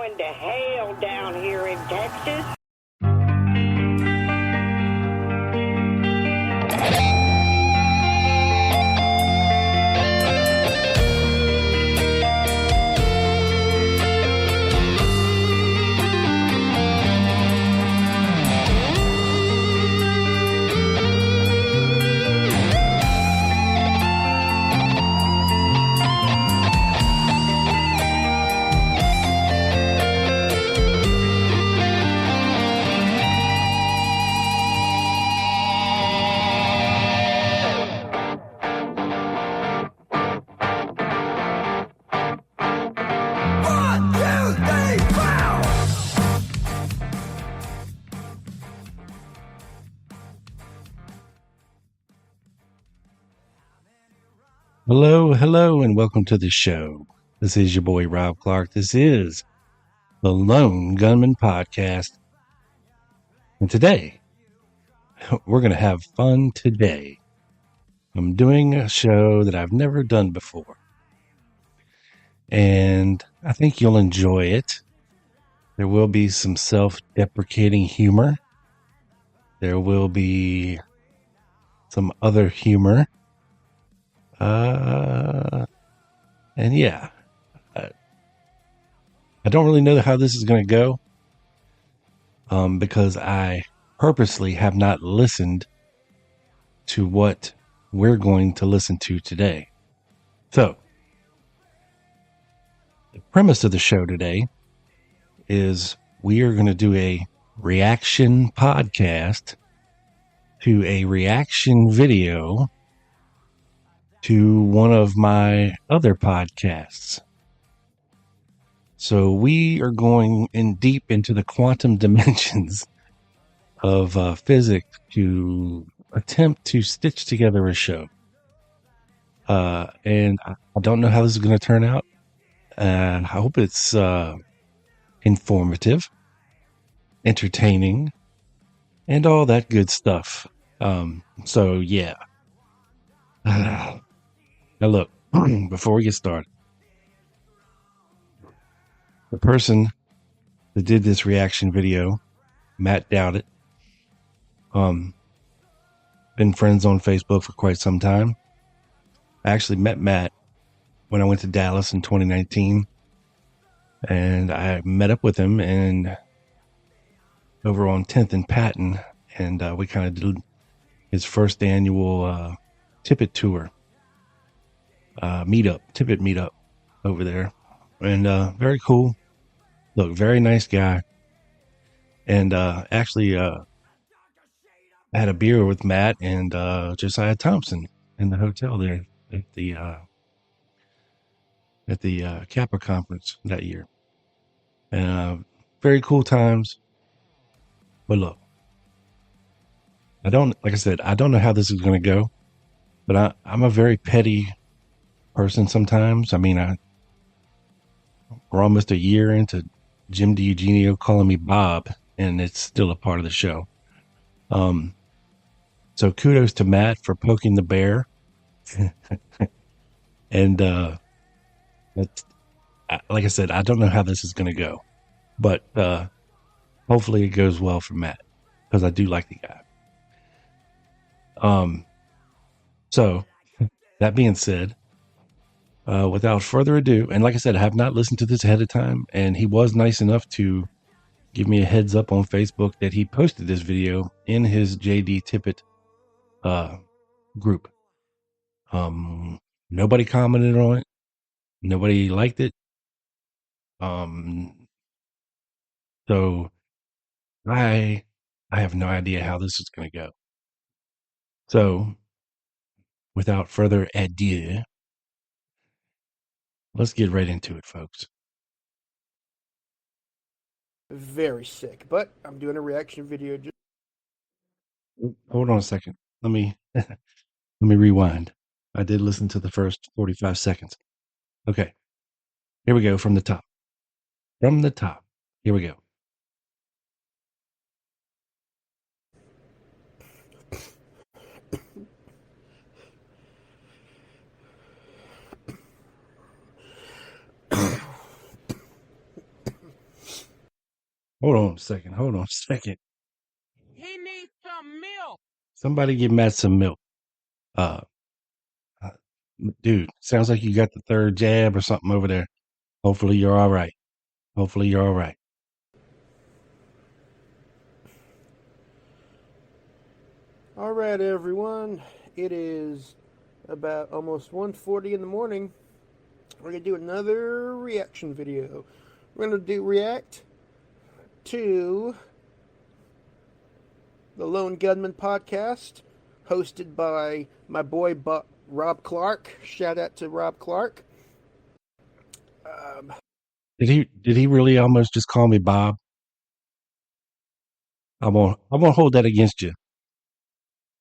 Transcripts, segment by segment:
going to hell down here in Texas. Hello, and welcome to the show. This is your boy, Rob Clark. This is the Lone Gunman Podcast. And today, we're going to have fun today. I'm doing a show that I've never done before. And I think you'll enjoy it. There will be some self-deprecating humor. There will be some other humor. And yeah, I don't really know how this is going to go, because I purposely have not listened to what we're going to listen to today. So, the premise of the show today is we are going to do a reaction podcast to a reaction video to one of my other podcasts. So we are going in deep into the quantum dimensions of physics to attempt to stitch together a show. And I don't know how this is going to turn out. And I hope it's informative, entertaining, and all that good stuff. So yeah. Now look, before we get started, the person that did this reaction video, Matt Douthit, been friends on Facebook for quite some time. I actually met Matt when I went to Dallas in 2019, and I met up with him and over on 10th and Patton, and we kind of did his first annual Tippit tour, Tippit meetup over there. And very cool. Look, very nice guy. And actually, I had a beer with Matt and Josiah Thompson in the hotel there at the Kappa conference that year. And very cool times. But look, like I said, I don't know how this is going to go. But I'm a very petty person sometimes. I mean, we're almost a year into Jim DiEugenio calling me Bob, and it's still a part of the show. So kudos to Matt for poking the bear. And like I said, I don't know how this is going to go, but hopefully it goes well for Matt, because I do like the guy. So that being said, without further ado, and like I said, I have not listened to this ahead of time, and he was nice enough to give me a heads up on Facebook that he posted this video in his JD Tippit group. Nobody commented on it. Nobody liked it. So I have no idea how this is going to go. So without further ado, let's get right into it, folks. Very sick, but I'm doing a reaction video. Hold on a second. Let me rewind. I did listen to the first 45 seconds. Okay. Here we go from the top. From the top. Here we go. Hold on a second. Hold on a second. He needs some milk. Somebody give Matt some milk. Uh, Dude, sounds like you got the third jab or something over there. Hopefully you're all right. Hopefully you're all right. All right, everyone. It is about almost 1:40 in the morning. We're going to do another reaction video. We're going to react to the Lone Gunman podcast, hosted by my boy Rob Clark. Shout out to Rob Clark. Did he really almost just call me Bob? I won't hold that against you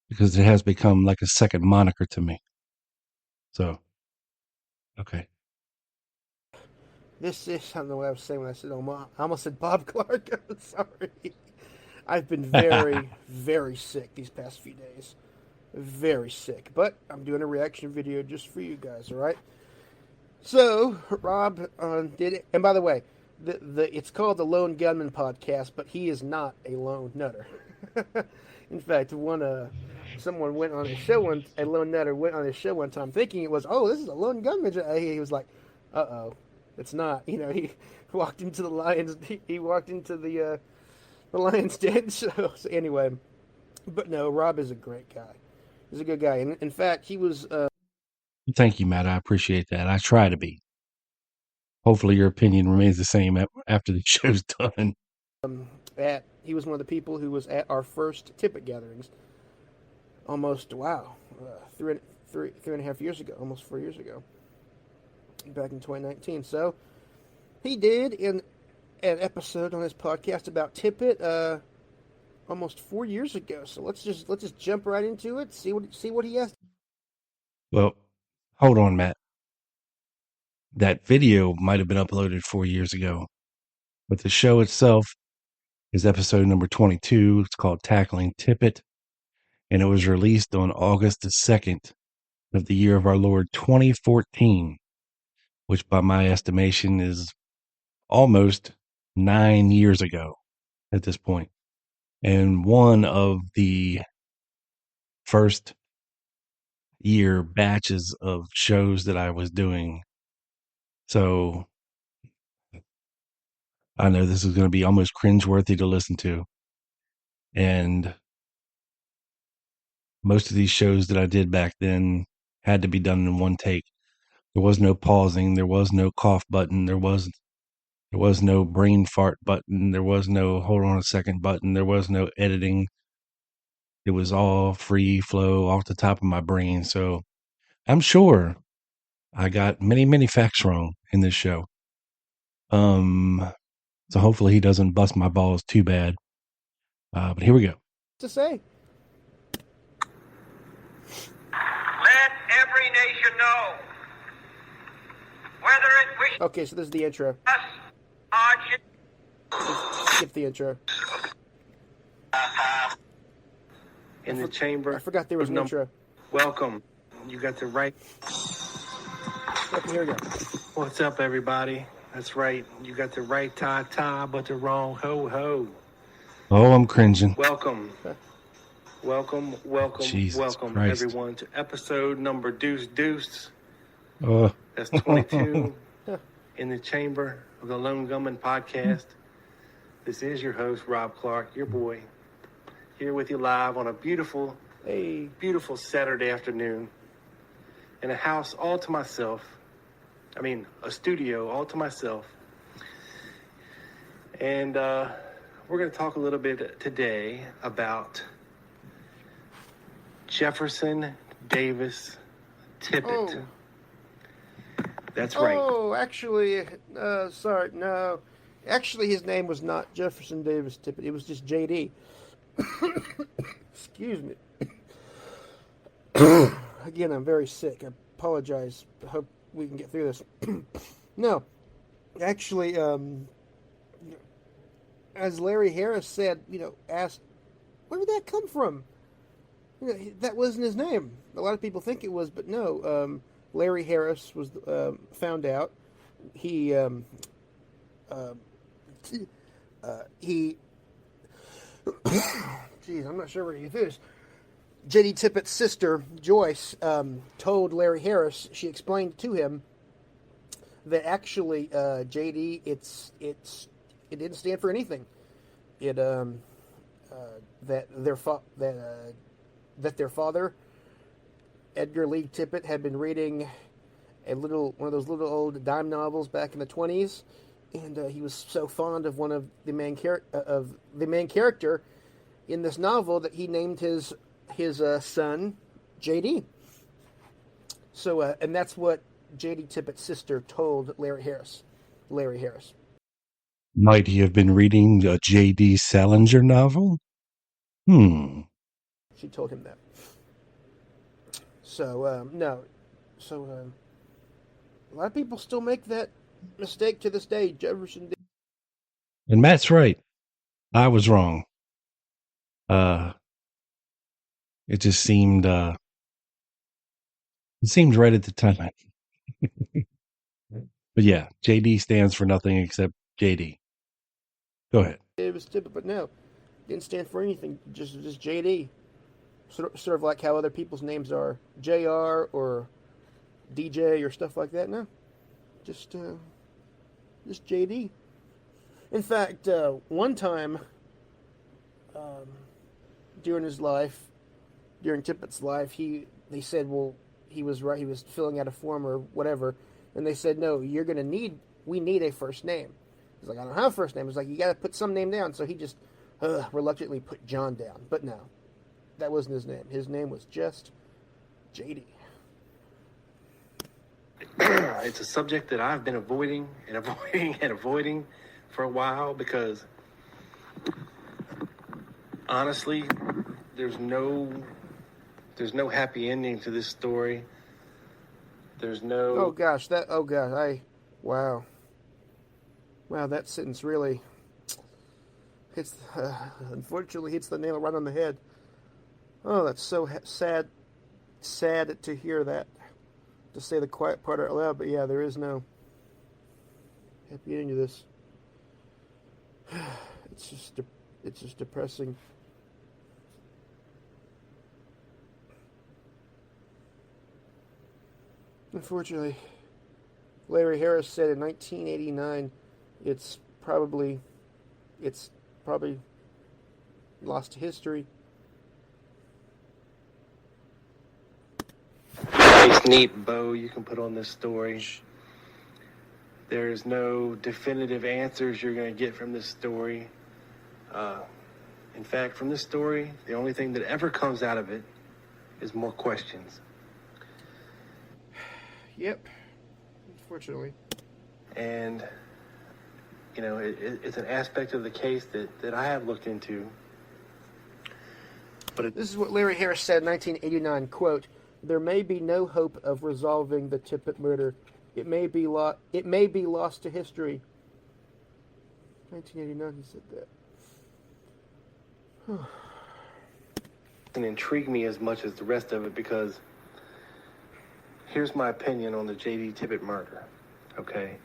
because it has become like a second moniker to me. So, okay. This is, I don't know what I was saying when I said, I almost said Bob Clark. I'm sorry. I've been very, very sick these past few days. Very sick. But I'm doing a reaction video just for you guys, all right? So, Rob did it. And by the way, it's called the Lone Gunman podcast, but he is not a lone nutter. In fact, someone went on his show a lone nutter went on his show one time thinking it was, this is a lone gunman. He was like, it's not. He walked into the lions. He walked into the lion's den. So anyway, but no, Rob is a great guy. He's a good guy. And in fact, he was. Thank you, Matt. I appreciate that. I try to be. Hopefully your opinion remains the same after the show's done. He was one of the people who was at our first Tippit gatherings. Almost, 3.5 years ago, almost 4 years ago, back in 2019. So he did an episode on his podcast about Tippit almost 4 years ago. So let's just jump right into it. See what he has. Well, hold on, Matt. That video might have been uploaded 4 years ago, but the show itself is episode number 22. It's called Tackling Tippit, and it was released on August the 2nd of the year of our Lord 2014, which by my estimation is almost 9 years ago at this point. And one of the first year batches of shows that I was doing. So I know this is going to be almost cringeworthy to listen to. And most of these shows that I did back then had to be done in one take. There was no pausing. There was no cough button. There was no brain fart button. There was no hold on a second button. There was no editing. It was all free flow off the top of my brain. So I'm sure I got many, many facts wrong in this show. So hopefully he doesn't bust my balls too bad. But here we go. To say. Let every nation know whether it wishes Okay, so this is the intro. us Skip the intro. In the chamber. I forgot there was an intro. Welcome. You got the right. Okay, here we go. What's up, everybody? That's right. You got the right ta-ta, but the wrong ho-ho. Oh, I'm cringing. Welcome. Welcome, Jesus welcome, Christ. everyone, to episode number deuce. Oh, That's 22 in the chamber of the Lone Gunman podcast. This is your host, Rob Clark, your boy, here with you live on a beautiful Saturday afternoon in a house all to myself. I mean, a studio all to myself. And we're going to talk a little bit today about Jefferson Davis Tippit. That's right. Oh, actually, sorry, no. Actually, his name was not Jefferson Davis Tippit. It was just JD. Excuse me. Again, I'm very sick. I apologize. I hope we can get through this. No, actually, as Larry Harris said, asked, where did that come from? That wasn't his name. A lot of people think it was, but no. Larry Harris was found out. He He, geez, I'm not sure where he is. J.D. Tippit's sister, Joyce, told Larry Harris, she explained to him that actually J.D. it didn't stand for anything. It that their father, Edgar Lee Tippit, had been reading one of those little old dime novels back in the 20s, and he was so fond of one of the main character in this novel that he named his son J.D. So and that's what J.D. Tippit's sister told Larry Harris. Might he have been reading a J.D. Salinger novel? She told him that. So no. So a lot of people still make that mistake to this day. Jefferson did. And Matt's right. I was wrong. It just seemed right at the time. But yeah, JD stands for nothing except JD. Go ahead. It was Tippit, but no, didn't stand for anything. Just JD. Sort of like how other people's names are JR or DJ or stuff like that. No, just JD. In fact, one time during Tippit's life, they said, well, he was right. He was filling out a form or whatever, and they said, no, we need a first name. He's like, I don't have a first name. It's like, you got to put some name down. So he just reluctantly put John down. But no, that wasn't his name. His name was just JD. It's a subject that I've been avoiding for a while because honestly, there's no happy ending to this story. There's no. Wow, that sentence really unfortunately hits the nail right on the head. Oh, that's so sad to hear that, to say the quiet part out loud. But yeah, there is no happy ending to this. It's just depressing. Unfortunately, Larry Harris said in 1989, it's probably lost to history. Nice, neat bow you can put on this story. There's no definitive answers you're going to get from this story. In fact, from this story, the only thing that ever comes out of it is more questions. Yep, unfortunately. And, it's an aspect of the case that I have looked into. But this is what Larry Harris said in 1989, quote, "There may be no hope of resolving the Tippit murder. It may be lost to history." 1989, he said that. It doesn't intrigue me as much as the rest of it because here's my opinion on the J.D. Tippit murder, okay?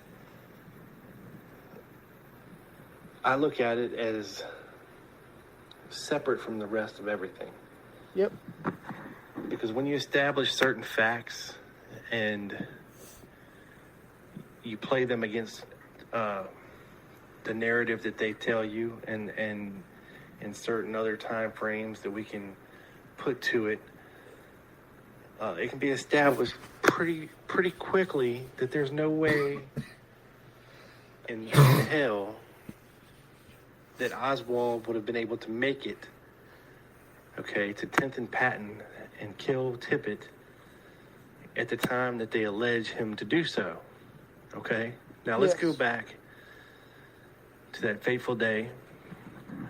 I look at it as separate from the rest of everything. Yep. Because when you establish certain facts and you play them against the narrative that they tell you and in certain other time frames that we can put to it, it can be established pretty quickly that there's no way in hell that Oswald would have been able to make it, okay, to 10th and Patton and kill Tippit at the time that they allege him to do so, okay? Now let's go back to that fateful day,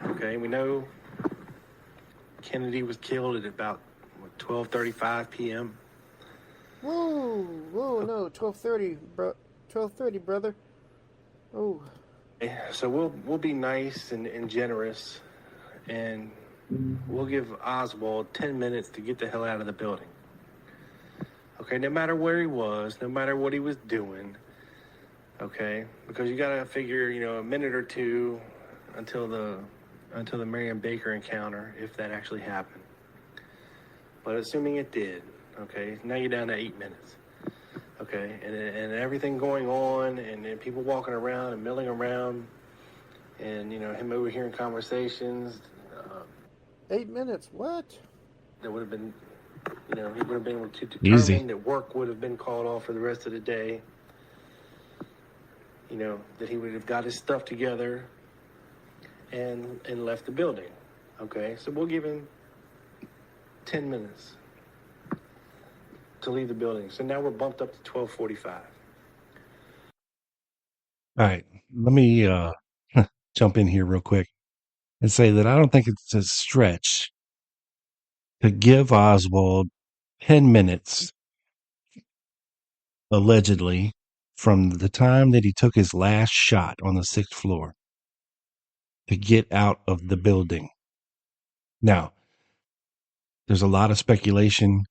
okay? We know Kennedy was killed at about 12:35 p.m. Whoa, no, 12:30, bro. 12:30, brother. Oh. So we'll be nice and generous, and we'll give Oswald 10 minutes to get the hell out of the building. Okay, no matter where he was, no matter what he was doing, okay? Because you gotta figure, a minute or two, until the Marion Baker encounter, if that actually happened. But assuming it did, okay, now you're down to 8 minutes. Okay, and everything going on, and people walking around and milling around, and him overhearing conversations. 8 minutes. What? That would have been, he would have been able to determine Easy. that work would have been called off for the rest of the day. That he would have got his stuff together and left the building. Okay, so we'll give him 10 minutes to leave the building. So now we're bumped up to 12:45. All right, let me jump in here real quick and say that I don't think it's a stretch to give Oswald 10 minutes, allegedly, from the time that he took his last shot on the 6th floor to get out of the building. Now, there's a lot of speculation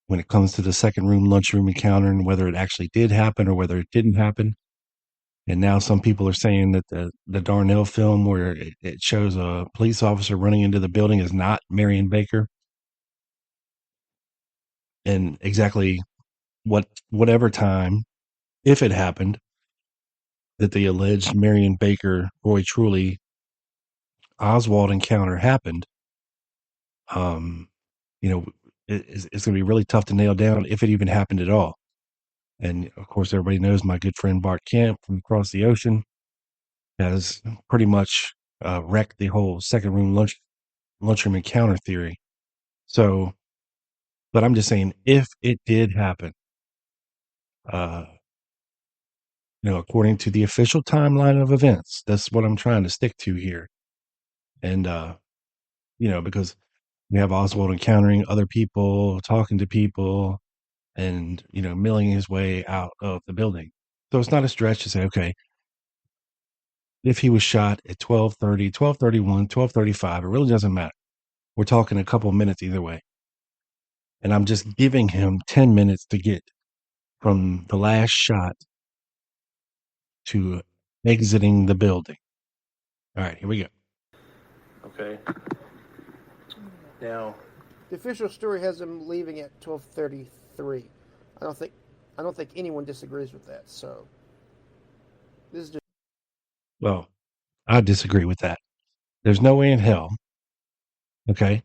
when it comes to the second room, lunchroom encounter, and whether it actually did happen or whether it didn't happen. And now some people are saying that the Darnell film where it shows a police officer running into the building is not Marion Baker. And exactly whatever time, if it happened, that the alleged Marion Baker, Roy Truly, Oswald encounter happened, it's going to be really tough to nail down if it even happened at all. And of course, everybody knows my good friend Bart Camp from across the ocean has pretty much wrecked the whole second room lunchroom encounter theory. So, but I'm just saying, if it did happen, according to the official timeline of events, that's what I'm trying to stick to here. And, because we have Oswald encountering other people, talking to people, and, milling his way out of the building. So it's not a stretch to say, okay, if he was shot at 12:30, 12:31, 12:35, it really doesn't matter. We're talking a couple minutes either way. And I'm just giving him 10 minutes to get from the last shot to exiting the building. All right, here we go. Okay. Now, The official story has him leaving at 12:33. I don't think anyone disagrees with that. So this is just Well, I disagree with that. There's no way in hell. Okay.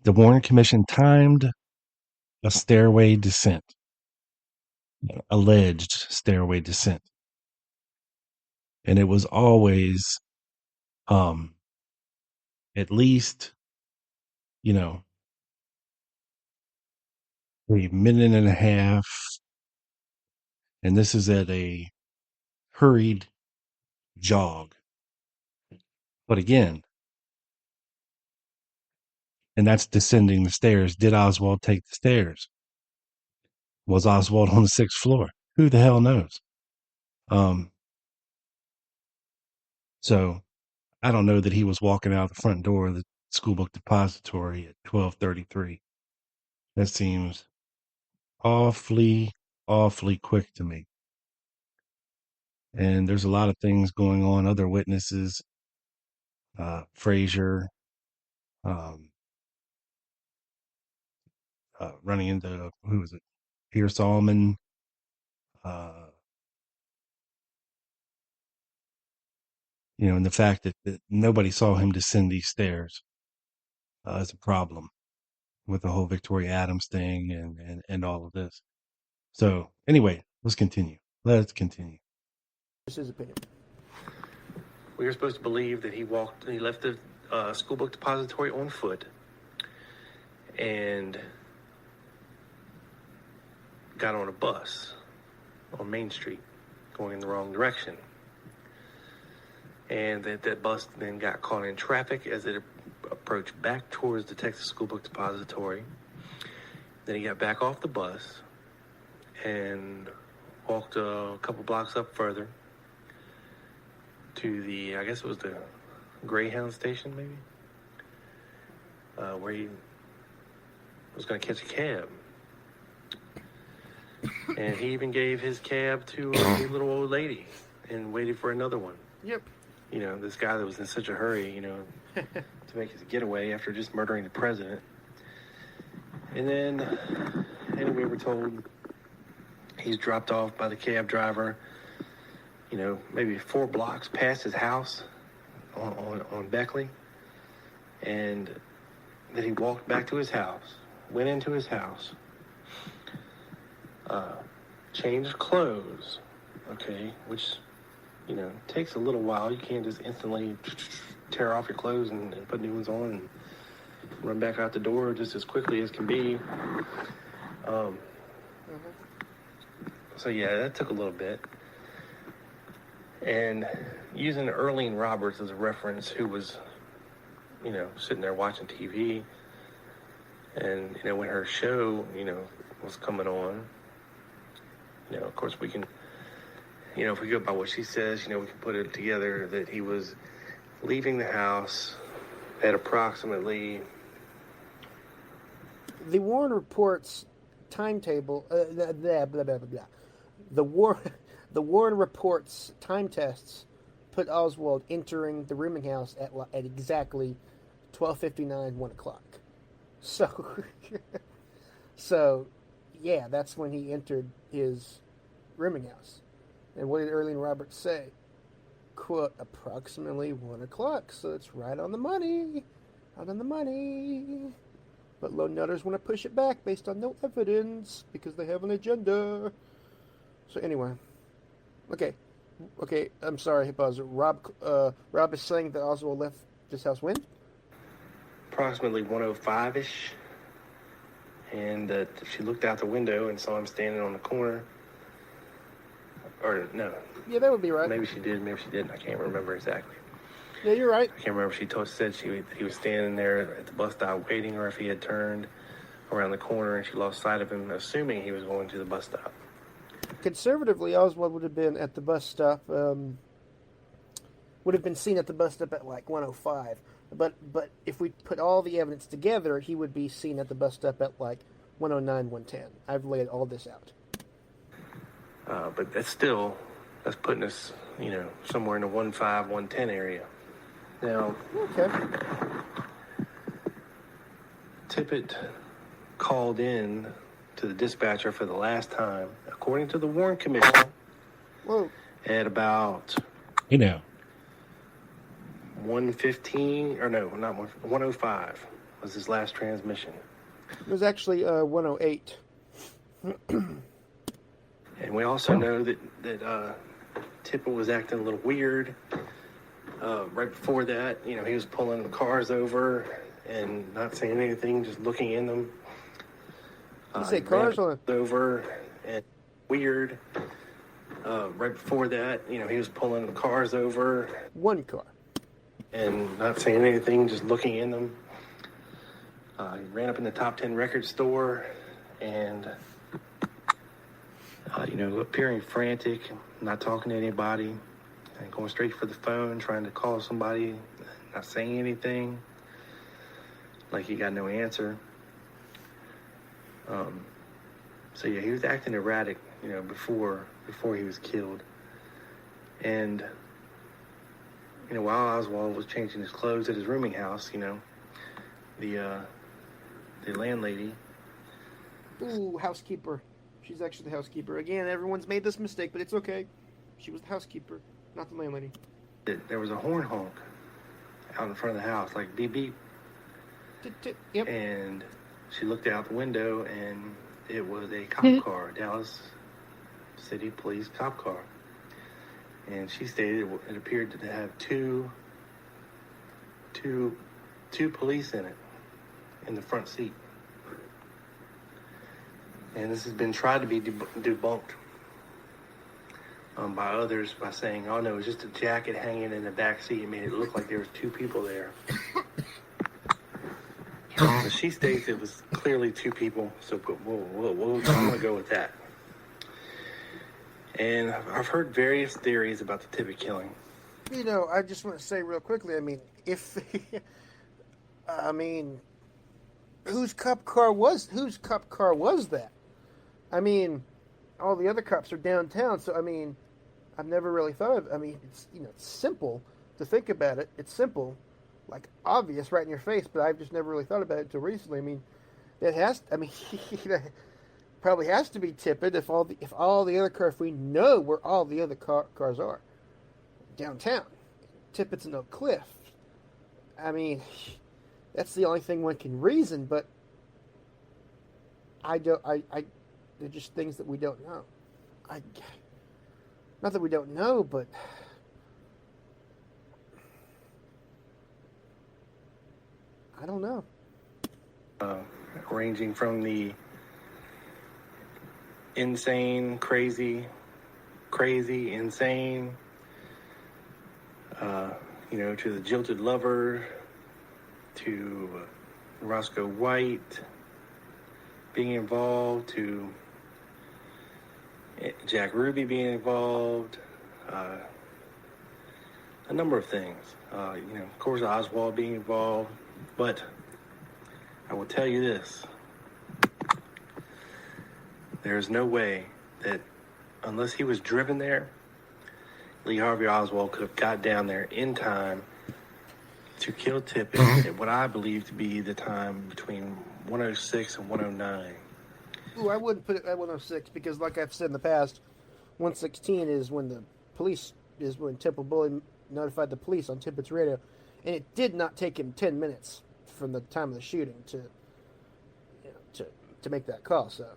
The Warren Commission timed a stairway descent, alleged stairway descent. And it was always at least, a minute and a half. And this is at a hurried jog. But again, and that's descending the stairs. Did Oswald take the stairs? Was Oswald on the 6th floor? Who the hell knows? So I don't know that he was walking out the front door of the school book depository at 12:33. That seems awfully, awfully quick to me. And there's a lot of things going on. Other witnesses, Frazier, running into, who was it? Pierce Allman, and the fact that nobody saw him descend these stairs is a problem with the whole Victoria Adams thing and all of this. So anyway, let's continue. his opinion. we were supposed to believe that he left the school book depository on foot and got on a bus on Main Street going in the wrong direction. And that bus then got caught in traffic as it approached back towards the Texas School Book Depository. Then he got back off the bus and walked a couple blocks up further to I guess it was the Greyhound station, maybe, where he was going to catch a cab. And he even gave his cab to a little old lady and waited for another one. Yep. this guy that was in such a hurry, to make his getaway after just murdering the president. And then, anyway, we're told he's dropped off by the cab driver, maybe 4 blocks past his house on Beckley. And then he walked back to his house, went into his house, changed clothes, okay, which, takes a little while. You can't just instantly tear off your clothes and put new ones on and run back out the door just as quickly as can be. So yeah, that took a little bit. And using Earlene Roberts as a reference, who was, sitting there watching TV, and, when her show, was coming on, of course we can, if we go by what she says, we can put it together that he was leaving the house at approximately... The Warren Report's timetable, blah, blah, blah, blah, blah. The Warren Report's time tests put Oswald entering the rooming house at exactly 12:59, 1 o'clock. So, yeah, that's when he entered his rooming house. And what did Earlene Roberts say? Quote, approximately 1 o'clock. So it's right on the money. Right on the money. But Lone Nutters want to push it back based on no evidence because they have an agenda. So anyway. Okay, I'm sorry, pause. Rob is saying that Oswald left this house when? Approximately 1:05-ish. And that she looked out the window and saw him standing on the corner. Or, no. Yeah, that would be right. Maybe she did, maybe she didn't. I can't remember exactly. Yeah, you're right. I can't remember if she said he was standing there at the bus stop waiting, or if he had turned around the corner and she lost sight of him, assuming he was going to the bus stop. Conservatively, Oswald would have been at the bus stop, would have been seen at the bus stop at like 1:05. But if we put all the evidence together, he would be seen at the bus stop at like 1:09, 1:10. I've laid all this out. But that's putting us, somewhere in the 1:05, 1:10 area. Now, okay. Tippit called in to the dispatcher for the last time, according to the Warren Commission, at about 1:15, or no, not 1:05 was his last transmission. It was actually 1:08. And we also know that Tippit was acting a little weird. Right before that, he was pulling cars over and not saying anything, just looking in them. You say cars on over and weird. Right before that, he was pulling cars over. One car. And not saying anything, just looking in them. He ran up in the Top 10 record store and, appearing frantic, not talking to anybody, and going straight for the phone, trying to call somebody, not saying anything, like he got no answer. So yeah, he was acting erratic, before he was killed. And, while Oswald was changing his clothes at his rooming house, the landlady. Ooh, housekeeper. She's actually the housekeeper. Again, everyone's made this mistake, but it's okay. She was the housekeeper, not the landlady. There was a horn honk out in front of the house, like beep beep. Yep. And she looked out the window, and it was a cop car, Dallas City Police cop car. And she stated it appeared to have two police in it, in the front seat. And this has been tried to be debunked by others by saying, oh no, it was just a jacket hanging in the back seat. It made it look like there was 2 people there. So she states it was clearly 2 people, so I'm going to go with that. And I've heard various theories about the Tippit killing. I just want to say real quickly, whose cop car was that? All the other cops are downtown, so I've never really thought of, it's, it's simple, to think about it, it's simple, like obvious, right in your face. But I've just never really thought about it until recently. I mean, it has. I mean, probably has to be Tippit if all the other cars, if we know where all the other cars are downtown. Tippit's in Oak Cliff. I mean, that's the only thing one can reason. But I don't. They're just things that we don't know. Not that we don't know, but I don't know. Ranging from the insane, crazy, insane, to the jilted lover, to Roscoe White being involved, to Jack Ruby being involved, a number of things. Of course, Oswald being involved, but I will tell you this. There's no way that, unless he was driven there, Lee Harvey Oswald could have got down there in time to kill Tippit at what I believe to be the time between 106 and 109. Ooh, I wouldn't put it at 106 because, like I've said in the past, 116 is when Temple Bully notified the police on Tippit's radio, and it did not take him 10 minutes from the time of the shooting to make that call. So,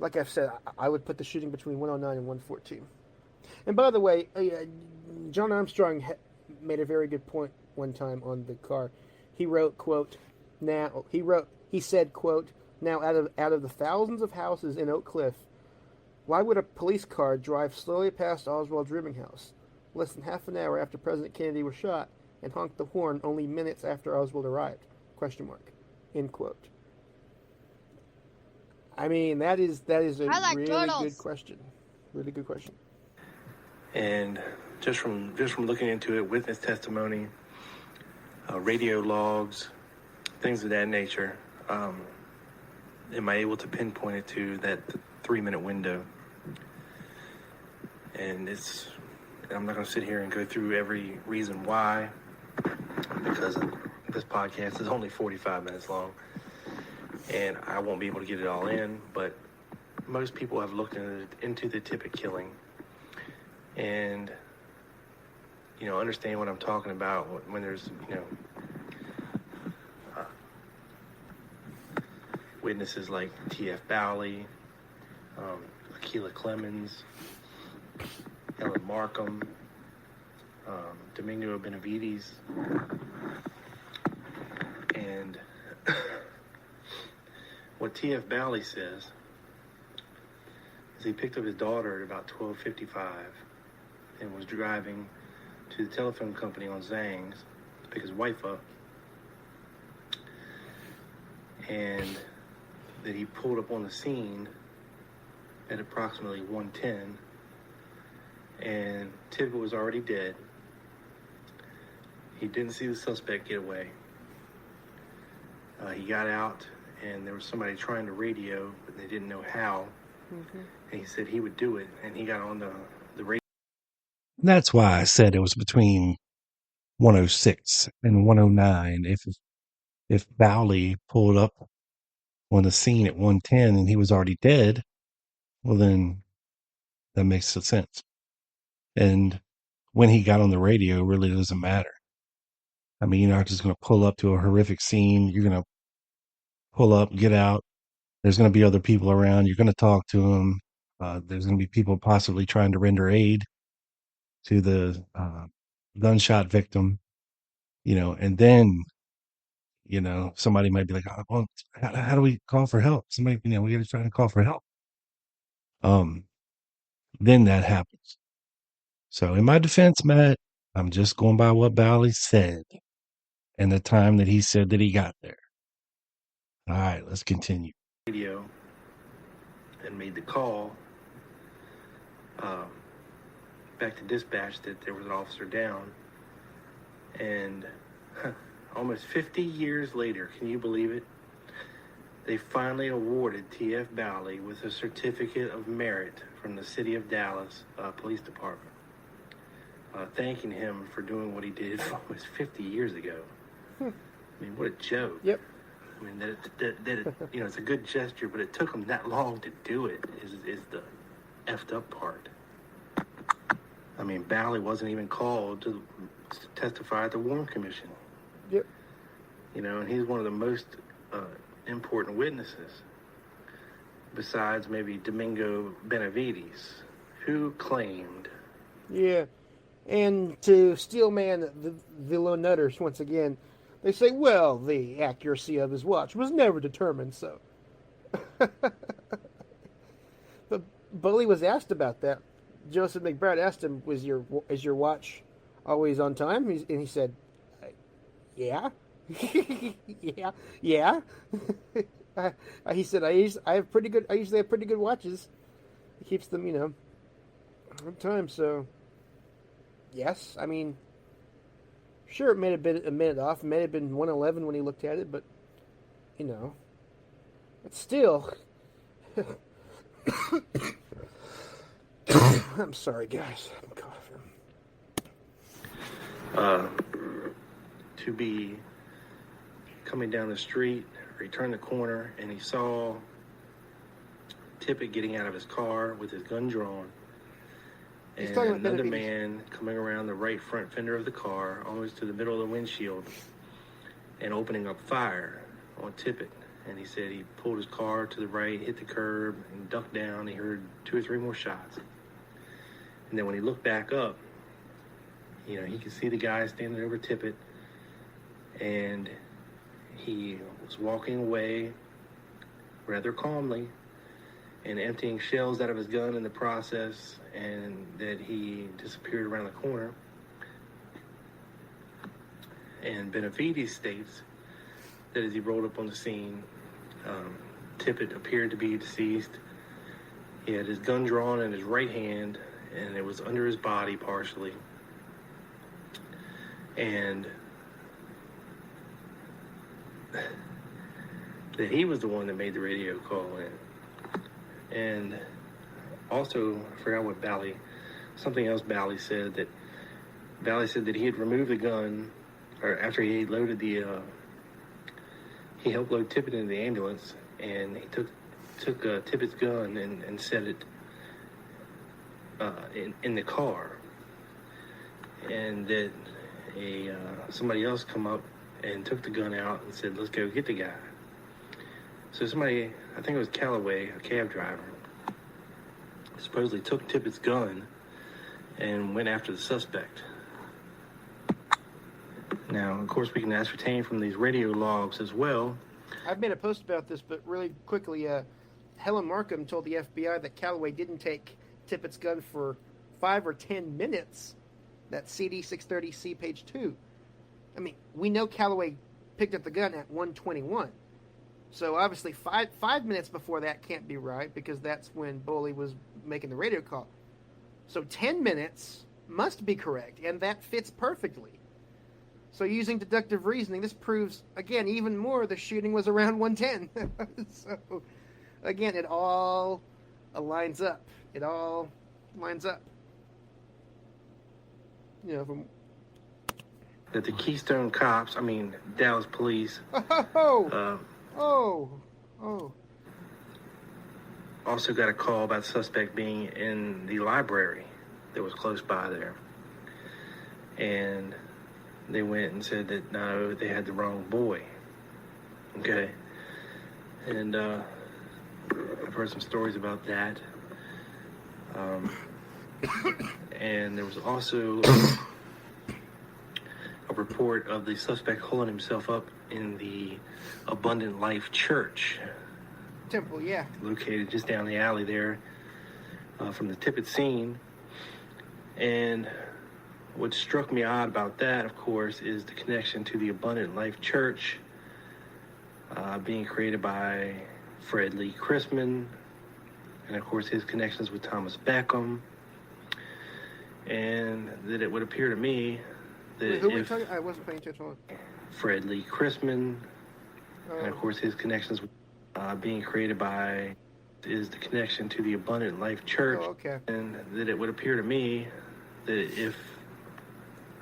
like I've said, I would put the shooting between 109 and 114. And by the way, John Armstrong made a very good point one time on the car. He wrote, quote, he said, quote, "Now out of the thousands of houses in Oak Cliff, why would a police car drive slowly past Oswald's rooming house less than half an hour after President Kennedy was shot and honk the horn only minutes after Oswald arrived? Question mark." End quote. I mean, that is a really good question. Really good question. And just from looking into it, witness testimony, radio logs, things of that nature, am I able to pinpoint it to that 3-minute window? And I'm not going to sit here and go through every reason why, because this podcast is only 45 minutes long, and I won't be able to get it all in, but most people have looked into the Tippit killing and, understand what I'm talking about when there's, witnesses like T.F. Bowley, Akila Clemens, Ellen Markham, Domingo Benavides, and what T.F. Bowley says is he picked up his daughter at about 12:55 and was driving to the telephone company on Zang's to pick his wife up, and that he pulled up on the scene at approximately 1:10, and Tippit was already dead. He didn't see the suspect get away. He got out, and there was somebody trying to radio, but they didn't know how. Mm-hmm. And he said he would do it, and he got on the radio. That's why I said it was between 106 and 109. If Bowley pulled up on the scene at 110 and he was already dead, well, then that makes sense. And when he got on the radio really doesn't matter. I mean, you're not just going to pull up to a horrific scene. You're going to pull up, get out. There's going to be other people around. You're going to talk to them. There's going to be people possibly trying to render aid to the gunshot victim, and then, somebody might be like, oh, well, how do we call for help? Somebody, we got to try to call for help. Then that happens. So in my defense, Matt, I'm just going by what Bowley said and the time that he said that he got there. All right, let's continue. Radio and made the call back to dispatch that there was an officer down, and almost 50 years later, can you believe it? They finally awarded T.F. Bowley with a certificate of merit from the City of Dallas Police Department. thanking him for doing what he did almost 50 years ago. I mean, what a joke. Yep. I mean, it's a good gesture, but it took him that long to do it is the effed up part. I mean, Bally wasn't even called to testify at the Warren Commission. Yep. And he's one of the most important witnesses, besides maybe Domingo Benavides, who claimed. Yeah. And to steelman the low nutters, once again, they say, well, the accuracy of his watch was never determined, so. But Bully was asked about that. Joseph McBride asked him, is your watch always on time? And he said, yeah. yeah. He said, I usually have pretty good watches. He keeps them, on time, so. Yes, I mean, sure, it may have been a minute off. It may have been 1:11 when he looked at it, but, it's still. I'm sorry, guys. I'm coughing. To be coming down the street, or he turned the corner, and he saw Tippit getting out of his car with his gun drawn. And another man coming around the right front fender of the car, almost to the middle of the windshield, and opening up fire on Tippit. And he said he pulled his car to the right, hit the curb, and ducked down. He heard 2 or 3 more shots. And then when he looked back up, he could see the guy standing over Tippit, and he was walking away rather calmly and emptying shells out of his gun in the process, and that he disappeared around the corner. And Benavides states that as he rolled up on the scene, Tippit appeared to be deceased. He had his gun drawn in his right hand, and it was under his body partially. And that he was the one that made the radio call in. And also, I forgot what something else Bally said, that he had removed the gun, or after he loaded he helped load Tippit into the ambulance, and he took Tippit's gun and set it in the car, and that somebody else come up and took the gun out and said, let's go get the guy. So somebody, I think it was Callaway, a cab driver, supposedly took Tippit's gun and went after the suspect. Now, of course, we can ascertain from these radio logs as well. I've made a post about this, but really quickly, Helen Markham told the FBI that Callaway didn't take Tippit's gun for 5 or 10 minutes. That's CD 630C, page 2. I mean, we know Callaway picked up the gun at 1:21. So obviously 5 minutes before that can't be right, because that's when Boley was making the radio call. So 10 minutes must be correct, and that fits perfectly. So using deductive reasoning, this proves, again, even more the shooting was around 1:10. So, again, it all lines up. It all lines up. That the Keystone cops, Dallas police, also got a call about the suspect being in the library that was close by there. And they went and said that, no, they had the wrong boy. Okay? And I've heard some stories about that. And there was also a report of the suspect holding himself up in the Abundant Life Church. Temple, yeah. Located just down the alley there from the Tippit scene. And what struck me odd about that, of course, is the connection to the Abundant Life Church being created by Fred Lee Chrisman, and of course his connections with Thomas Beckham. And that it would appear to me that who were you talking? I wasn't paying attention. Fred Lee Chrisman, and of course his connections with being created by is the connection to the Abundant Life Church. Oh, okay. And that it would appear to me that if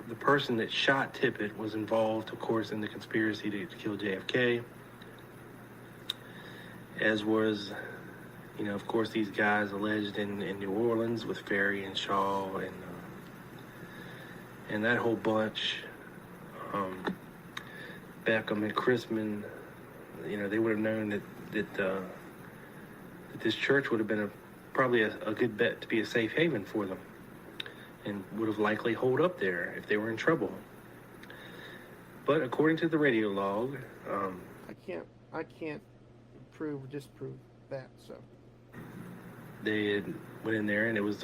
the person that shot Tippit was involved, of course, in the conspiracy to kill JFK, as was, of course, these guys alleged in New Orleans with Ferry and Shaw and that whole bunch. Beckham and Chrisman, they would have known that this church would have been probably a good bet to be a safe haven for them, and would have likely holed up there if they were in trouble. But according to the radio log, I can't prove or disprove that. So they had went in there, and it was.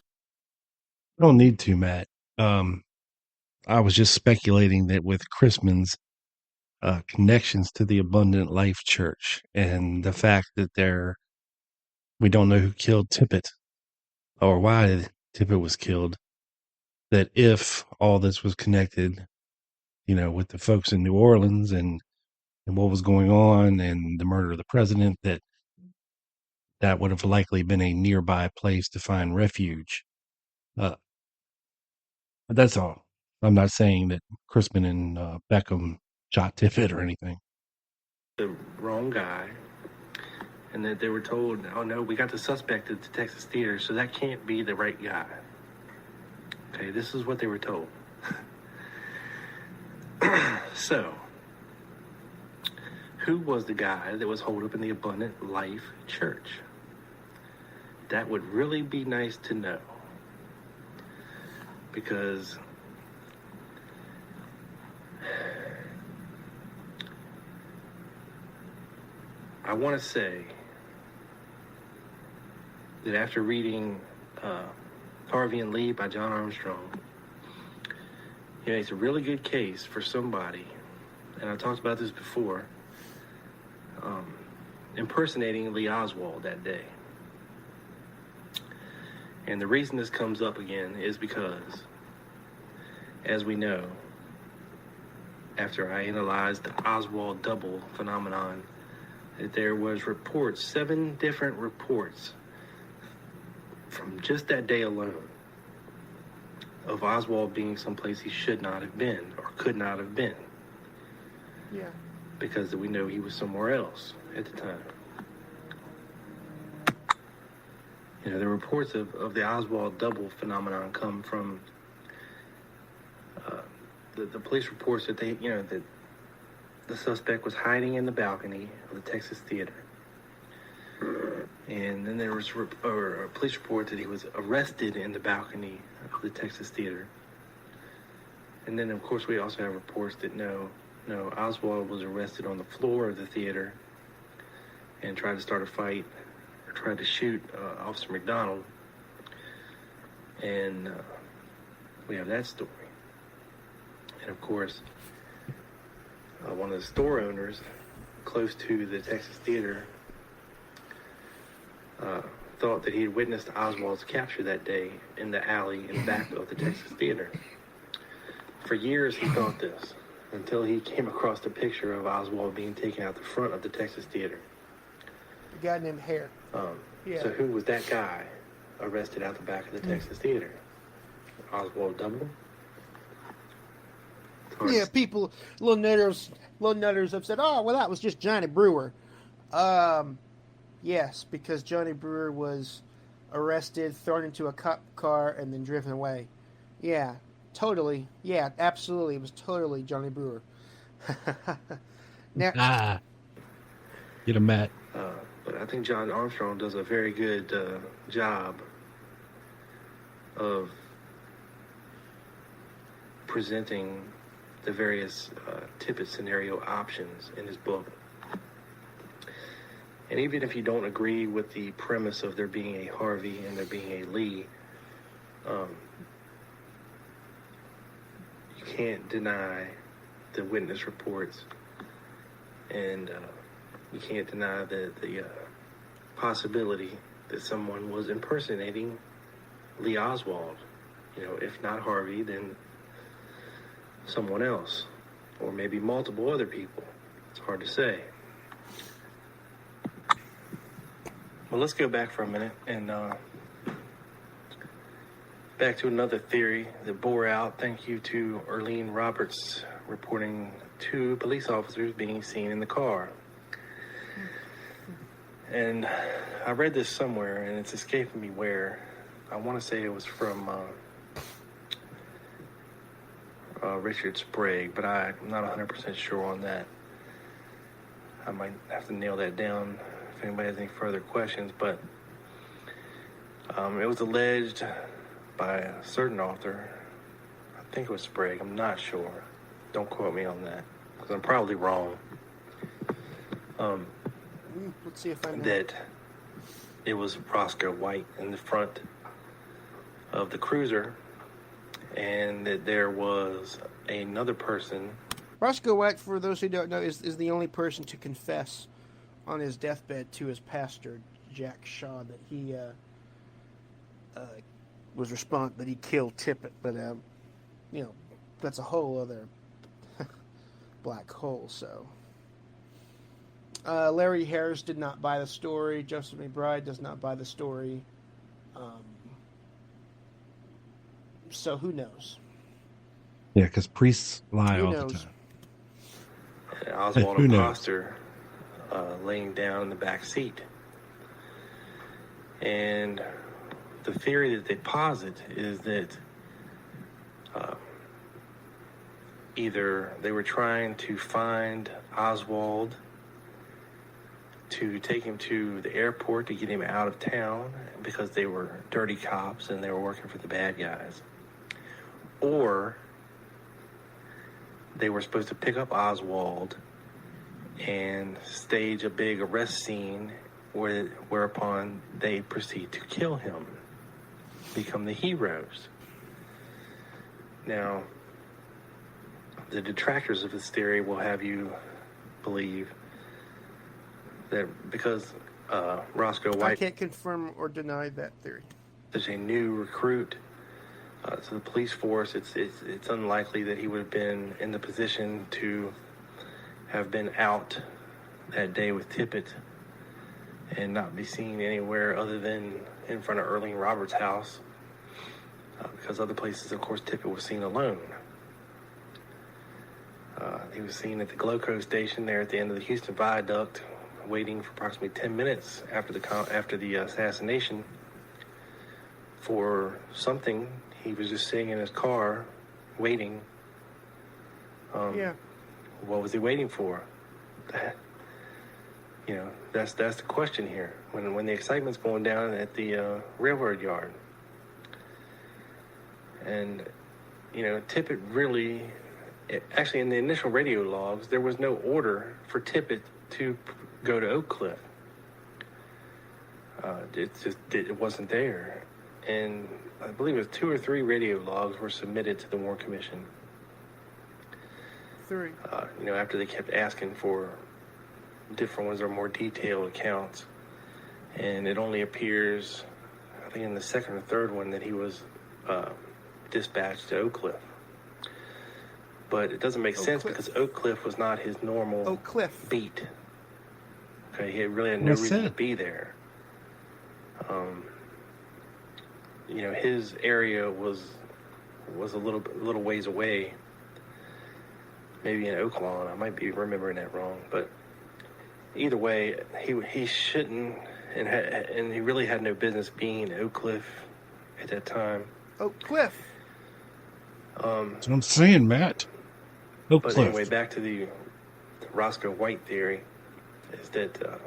I don't need to, Matt. I was just speculating that with Chrisman's connections to the Abundant Life Church and the fact that we don't know who killed Tippit or why Tippit was killed, that if all this was connected, with the folks in New Orleans and what was going on and the murder of the president, that would have likely been a nearby place to find refuge. But that's all. I'm not saying that Chrisman and Beckham shot Tippit or anything. The wrong guy, and that they were told, oh no, we got the suspect at the Texas Theater, so that can't be the right guy. Okay, this is what they were told. So, who was the guy that was holed up in the Abundant Life Church? That would really be nice to know, because I want to say that after reading Harvey and Lee by John Armstrong, it's a really good case for somebody, and I talked about this before, impersonating Lee Oswald that day. And the reason this comes up again is because, as we know, after I analyzed the Oswald double phenomenon, that there was 7 different reports from just that day alone of Oswald being someplace he should not have been or could not have been. yeah, Because we know he was somewhere else at the time. The reports of the Oswald double phenomenon come from the police reports that that the suspect was hiding in the balcony of the Texas Theater. And then there was a police report that he was arrested in the balcony of the Texas Theater. And then, of course, we also have reports that no, Oswald was arrested on the floor of the theater and tried to start a fight, or tried to shoot Officer McDonald. And we have that story. And, of course, one of the store owners close to the Texas Theater thought that he had witnessed Oswald's capture that day in the alley in back of the Texas Theater. For years he thought this, until he came across the picture of Oswald being taken out the front of the Texas Theater. a guy named Hare. So who was that guy arrested out the back of the Texas Theater? Oswald double? Yeah, people, little nutters have said, oh, well, that was just Johnny Brewer. Yes, because Johnny Brewer was arrested, thrown into a cop car, and then driven away. Yeah, totally. Yeah, absolutely. It was totally Johnny Brewer. Now, Get him, Matt. But I think John Armstrong does a very good job of presenting the various Tippit scenario options in his book. And even if you don't agree with the premise of there being a Harvey and there being a Lee, you can't deny the witness reports, and you can't deny the possibility that someone was impersonating Lee Oswald. If not Harvey, then someone else, or maybe multiple other people. It's hard to say. Well, let's go back for a minute and back to another theory that bore out. Thank you to Earlene Roberts reporting 2 police officers being seen in the car. And I read this somewhere, and it's escaping me where. I want to say it was from Richard Sprague, but I'm not 100% sure on that. I might have to nail that down if anybody has any further questions, but it was alleged by a certain author. I think it was Sprague. I'm not sure. Don't quote me on that, because I'm probably wrong. Let's see if I know. That it was Roscoe White in the front of the cruiser, and that there was another person. Roscoe White, for those who don't know, is the only person to confess on his deathbed to his pastor, Jack Shaw, that he that he killed Tippit. But that's a whole other black hole. So Larry Harris did not buy the story. Joseph McBride does not buy the story. So who knows? Yeah, because priests lie Who all knows? the time. And Oswald Who knows? Imposter laying down in the back seat. And the theory that they posit is that either they were trying to find Oswald to take him to the airport to get him out of town because they were dirty cops and they were working for the bad guys, or they were supposed to pick up Oswald and stage a big arrest scene whereupon they proceed to kill him, become the heroes. Now, the detractors of this theory will have you believe that because Roscoe White... I can't confirm or deny that theory. ...is a new recruit to the police force, it's unlikely that he would have been in the position to have been out that day with Tippit and not be seen anywhere other than in front of Earlene Roberts' house, because other places, of course, Tippit was seen alone. He was seen at the Gloco station there at the end of the Houston Viaduct, waiting for approximately 10 minutes after the assassination for something. He was just sitting in his car, waiting. Yeah. What was he waiting for? That's the question here. When the excitement's going down at the railroad yard, and Tippit really, actually in the initial radio logs, there was no order for Tippit to go to Oak Cliff. It wasn't there, and I believe it was 2 or 3 radio logs were submitted to the Warren Commission. 3. After they kept asking for different ones or more detailed accounts, and it only appears, I think, in the second or third one that he was dispatched to Oak Cliff. But it doesn't make sense because Oak Cliff was not his normal beat. Okay, he really had no reason to be there. His area was a little ways away, maybe in Oak Lawn. I might be remembering that wrong, but either way, he shouldn't, and he really had no business being in Oak Cliff at that time. Oak Cliff. That's what I'm saying, Matt. Oak But Cliff. anyway, back to the Roscoe White theory, is that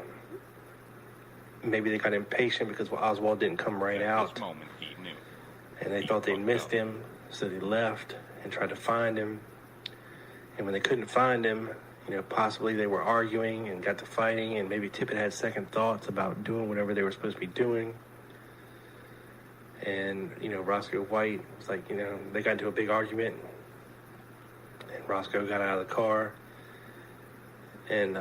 maybe they got impatient because Oswald didn't come right out, and they thought they missed him, so they left and tried to find him. And when they couldn't find him, possibly they were arguing and got to fighting, and maybe Tippit had second thoughts about doing whatever they were supposed to be doing. And, Roscoe White was like, they got into a big argument, and Roscoe got out of the car, and,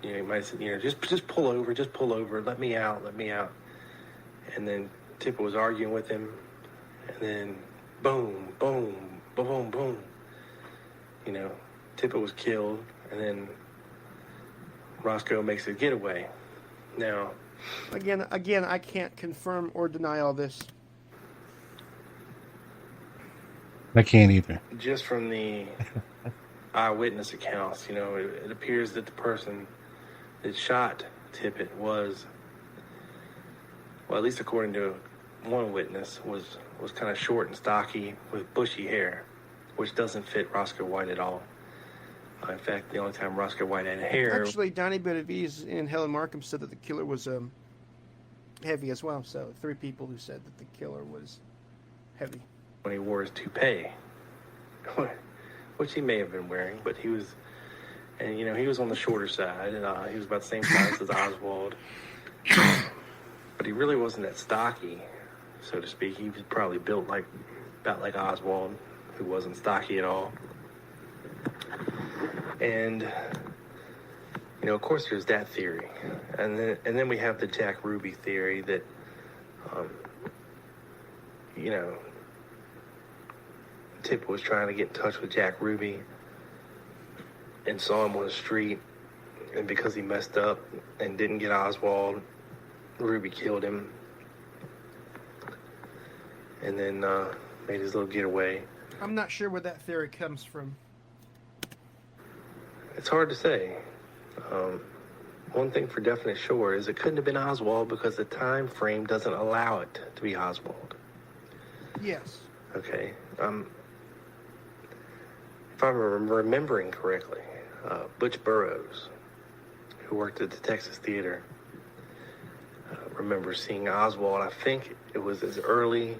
he might have said, just pull over, let me out. And then Tippit was arguing with him, and then boom, boom, boom, boom. Tippit was killed, and then Roscoe makes a getaway. Now, Again, I can't confirm or deny all this. I can't either. Just from the eyewitness accounts, it appears that the person that shot Tippit was, well, at least according to one witness, was kind of short and stocky with bushy hair, which doesn't fit Roscoe White at all. In fact, the only time Roscoe White had hair... Actually, Donnie Benavides and Helen Markham said that the killer was heavy as well. So 3 people who said that the killer was heavy. When he wore his toupee, which he may have been wearing, but he was... And, he was on the shorter side, and he was about the same size as Oswald. But he really wasn't that stocky, so to speak. He was probably built about like Oswald, who wasn't stocky at all. And, of course there's that theory. And then we have the Jack Ruby theory that, Tippit was trying to get in touch with Jack Ruby and saw him on the street, and because he messed up and didn't get Oswald, Ruby killed him and then made his little getaway. I'm not sure where that theory comes from. It's hard to say. One thing for definite sure is it couldn't have been Oswald because the time frame doesn't allow it to be Oswald. Yes. Okay. If I'm remembering correctly, Butch Burroughs, who worked at the Texas Theater, remember seeing Oswald. I think it was as early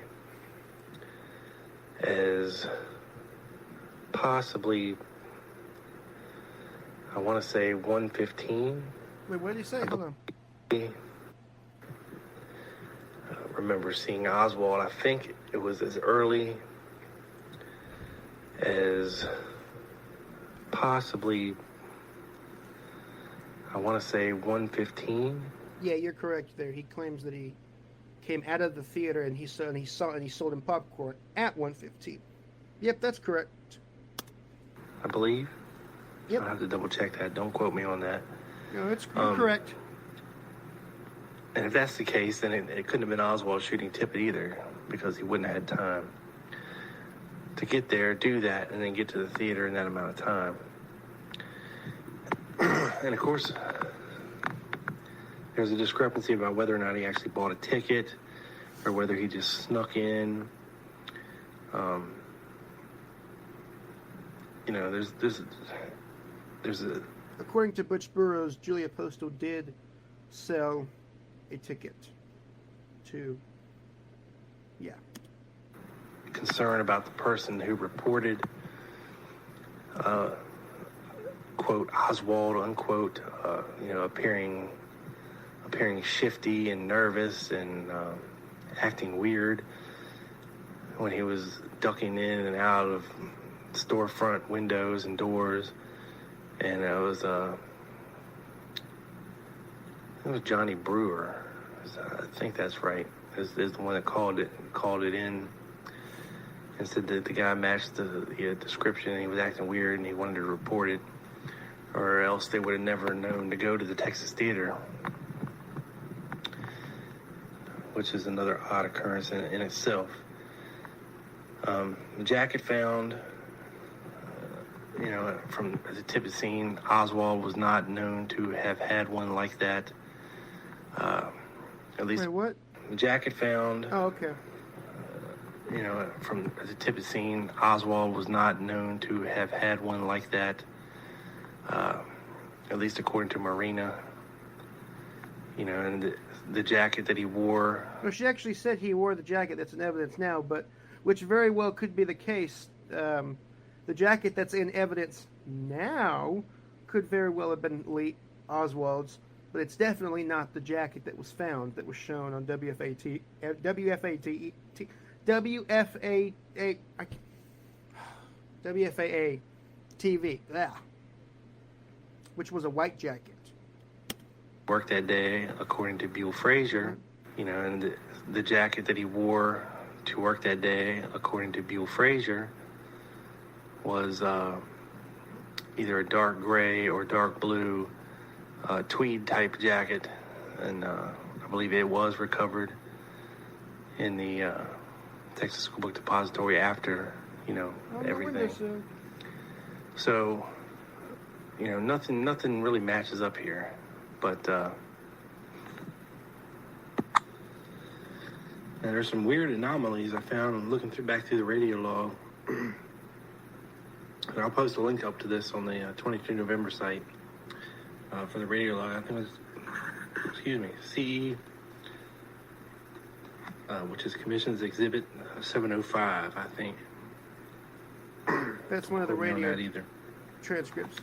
as possibly, I want to say 1:15. Wait, what did he say? Hold on. Remember seeing Oswald. I think it was as early as possibly, I want to say 1:15. Yeah, you're correct there. He claims that he came out of the theater and he sold him popcorn at 1:15. Yep, that's correct. I believe. Yep. I'll have to double check that. Don't quote me on that. No, it's correct. And if that's the case, then it couldn't have been Oswald shooting Tippit either, because he wouldn't have had time to get there, do that, and then get to the theater in that amount of time. And of course, there's a discrepancy about whether or not he actually bought a ticket or whether he just snuck in. There's a... According to Butch Burroughs, Julia Postal did sell a ticket to, concern about the person who reported, quote, Oswald, unquote, appearing shifty and nervous and acting weird when he was ducking in and out of storefront windows and doors. And it was Johnny Brewer. I think that's right. Is the one that called it in and said that the guy matched the description and he was acting weird and he wanted to report it, or else they would have never known to go to the Texas Theater, which is another odd occurrence in itself. The jacket found, from the Tippit scene, Oswald was not known to have had one like that. At least. Wait, what? The jacket found. Oh, okay. From the Tippit scene, Oswald was not known to have had one like that. At least according to Marina. And the jacket that he wore. Well, she actually said he wore the jacket that's in evidence now, but which very well could be the case. The jacket that's in evidence now could very well have been Lee Oswald's, but it's definitely not the jacket that was found, that was shown on WFAA TV, which was a white jacket. Worked that day, according to Buell Frazier, and the jacket that he wore to work that day, according to Buell Frazier, was either a dark gray or dark blue tweed type jacket, and I believe it was recovered in the Texas School Book Depository after everything. So, nothing really matches up here. But now there's some weird anomalies I found looking back through the radio log. And I'll post a link up to this on the 22 November site for the radio log. I think it was, CE, which is Commission's Exhibit 705, I think. That's one of the radio either. transcripts.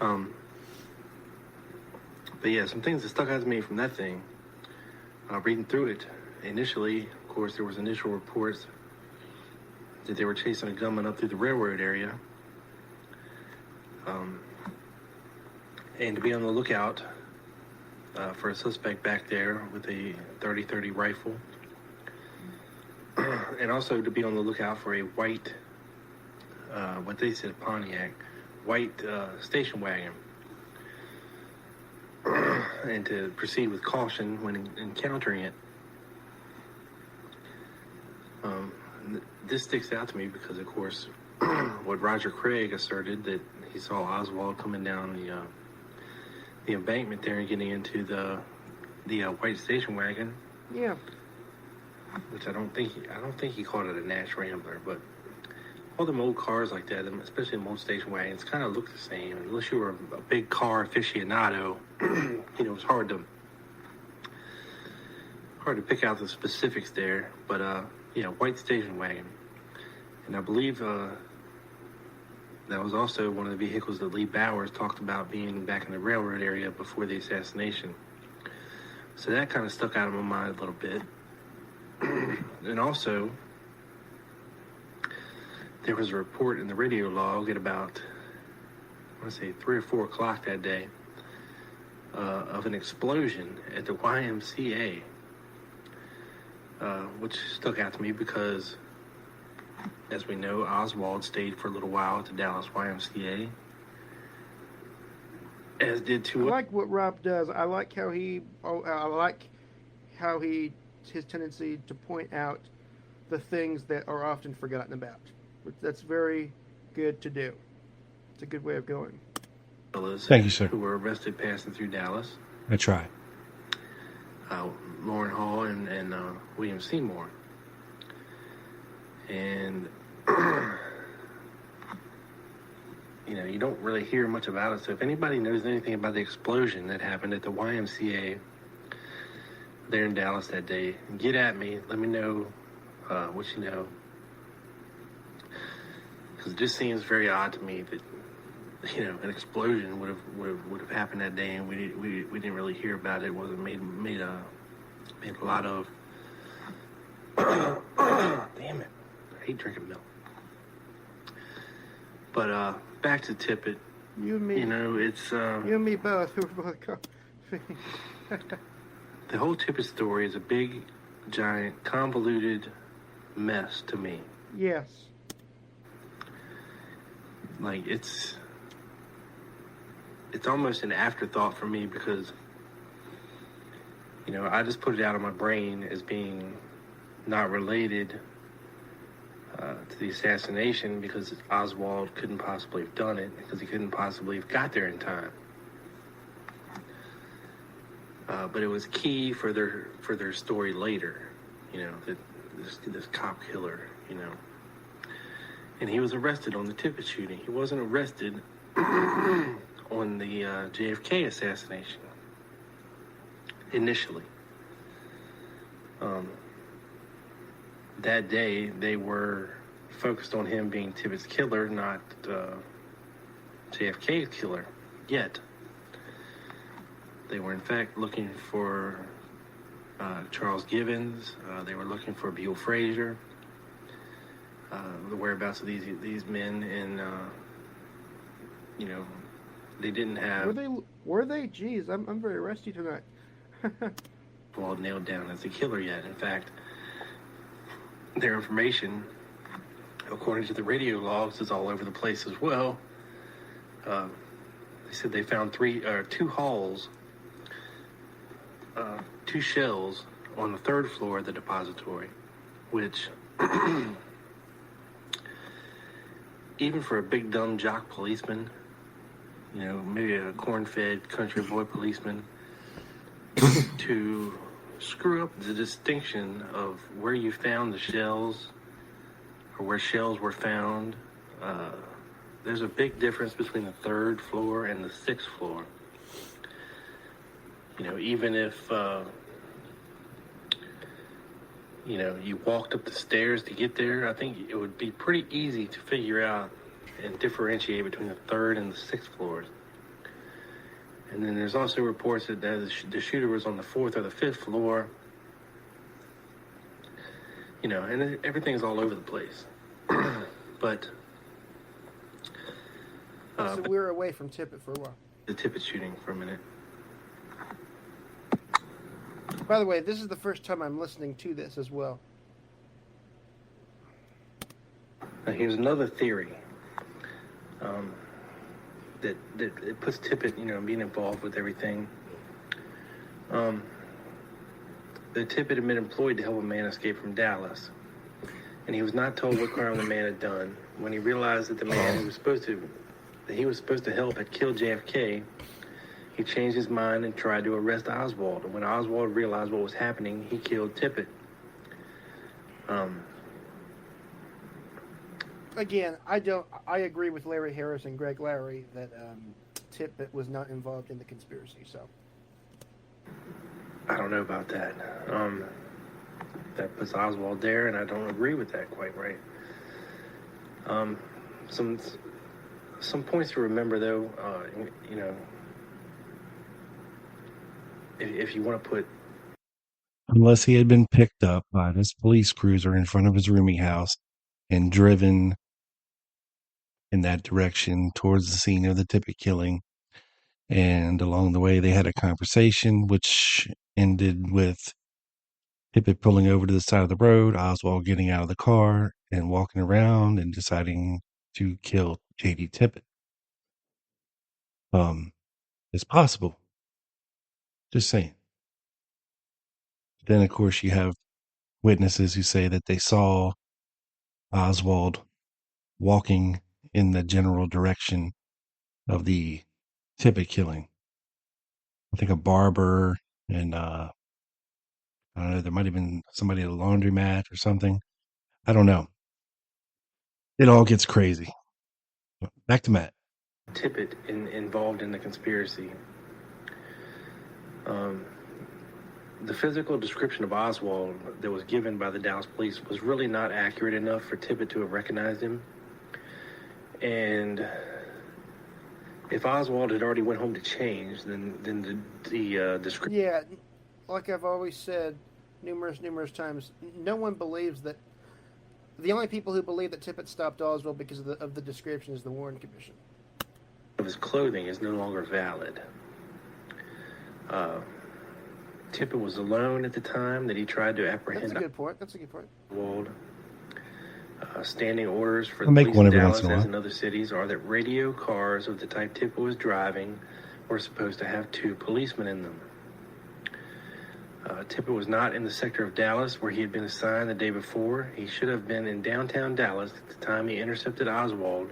But yeah, some things that stuck out to me from that thing, reading through it, initially, of course, there was initial reports that they were chasing a gunman up through the railroad area. And to be on the lookout for a suspect back there with a .30-30 rifle. And also to be on the lookout for a white, what they said Pontiac, white station wagon. And to proceed with caution when encountering it. This sticks out to me because, of course, what Roger Craig asserted, that he saw Oswald coming down the embankment there and getting into the white station wagon. Yeah. Which I don't think he called it a Nash Rambler, but all them old cars like that, especially them old station wagons, kind of look the same. Unless you were a big car aficionado, it's hard to pick out the specifics there. But white station wagon, and I believe that was also one of the vehicles that Lee Bowers talked about being back in the railroad area before the assassination. So that kind of stuck out in my mind a little bit. And also, there was a report in the radio log at about, I want to say 3 or 4 o'clock that day, of an explosion at the YMCA, which stuck out to me because, as we know, Oswald stayed for a little while at the Dallas YMCA, as did two. I like what Rob does. I like how his tendency to point out the things that are often forgotten about. That's very good to do. It's a good way of going. Thank you, sir. Who were arrested passing through Dallas. I try. Lauren Hall and William Seymour. And, you don't really hear much about it. So if anybody knows anything about the explosion that happened at the YMCA there in Dallas that day, get at me. Let me know what you know. Because it just seems very odd to me that, an explosion would have happened that day, and we didn't really hear about it. It wasn't made a lot of. Damn it! I hate drinking milk. But back to Tippit. You and me. It's you and me both. We're both. The whole Tippit story is a big, giant, convoluted mess to me. Yes. Like, it's almost an afterthought for me because, I just put it out of my brain as being not related to the assassination because Oswald couldn't possibly have done it because he couldn't possibly have got there in time. But it was key for their story later, that this cop killer, and he was arrested on the Tippit shooting. He wasn't arrested on the JFK assassination initially. That day they were focused on him being Tippit's killer, not JFK's killer yet. They were in fact looking for Charles Givens. They were looking for Buell Frazier. The whereabouts of these men, and they didn't have. Were they? Jeez, I'm very rusty tonight. Well, nailed down as the killer yet. In fact, their information, according to the radio logs, is all over the place as well. They said they found 2 hulls, 2 shells on the 3rd floor of the depository, which even for a big dumb jock policeman, you know, maybe a corn-fed country boy policeman, to screw up the distinction of where you found the shells or where shells were found. There's a big difference between the 3rd floor and the 6th floor. You know, even if, you know, you walked up the stairs to get there, I think it would be pretty easy to figure out and differentiate between the 3rd and the 6th floors. And then there's also reports that the shooter was on the 4th or the 5th floor. You know, and everything's all over the place. But so we were away from Tippit for a while. The Tippit shooting for a minute. By the way, this is the first time I'm listening to this as well. Now, here's another theory that it puts Tippit, you know, being involved with everything. The Tippit had been employed to help a man escape from Dallas, and he was not told what crime the man had done. When he realized that the man he was supposed to help had killed JFK, he changed his mind and tried to arrest Oswald. And when Oswald realized what was happening, he killed Tippit. Again, I agree with Larry Harris and Greg Larry that Tippit was not involved in the conspiracy. So I don't know about that. That puts Oswald there, and I don't agree with that quite right. Some points to remember, though. You know, if you want to put, unless he had been picked up by this police cruiser in front of his rooming house and driven in that direction towards the scene of the Tippit killing. And along the way, they had a conversation, which ended with Tippit pulling over to the side of the road, Oswald getting out of the car and walking around and deciding to kill J.D. Tippit. It's possible. Just saying. Then, of course, you have witnesses who say that they saw Oswald walking in the general direction of the Tippit killing. I think a barber and I don't know, there might have been somebody at a laundromat or something. I don't know. It all gets crazy. Back to Matt. Tippit involved in the conspiracy. The physical description of Oswald that was given by the Dallas police was really not accurate enough for Tippit to have recognized him. And if Oswald had already went home to change, then the description... Yeah, like I've always said numerous times, no one believes that... The only people who believe that Tippit stopped Oswald because of the description is the Warren Commission. Of his clothing is no longer valid. Tippit was alone at the time that he tried to apprehend. That's a good point. Oswald. Standing orders for I'll the make police one in every Dallas once in a as while. in other cities are that radio cars of the type Tippit was driving were supposed to have 2 policemen in them. Tippit was not in the sector of Dallas where he had been assigned the day before. He should have been in downtown Dallas at the time he intercepted Oswald,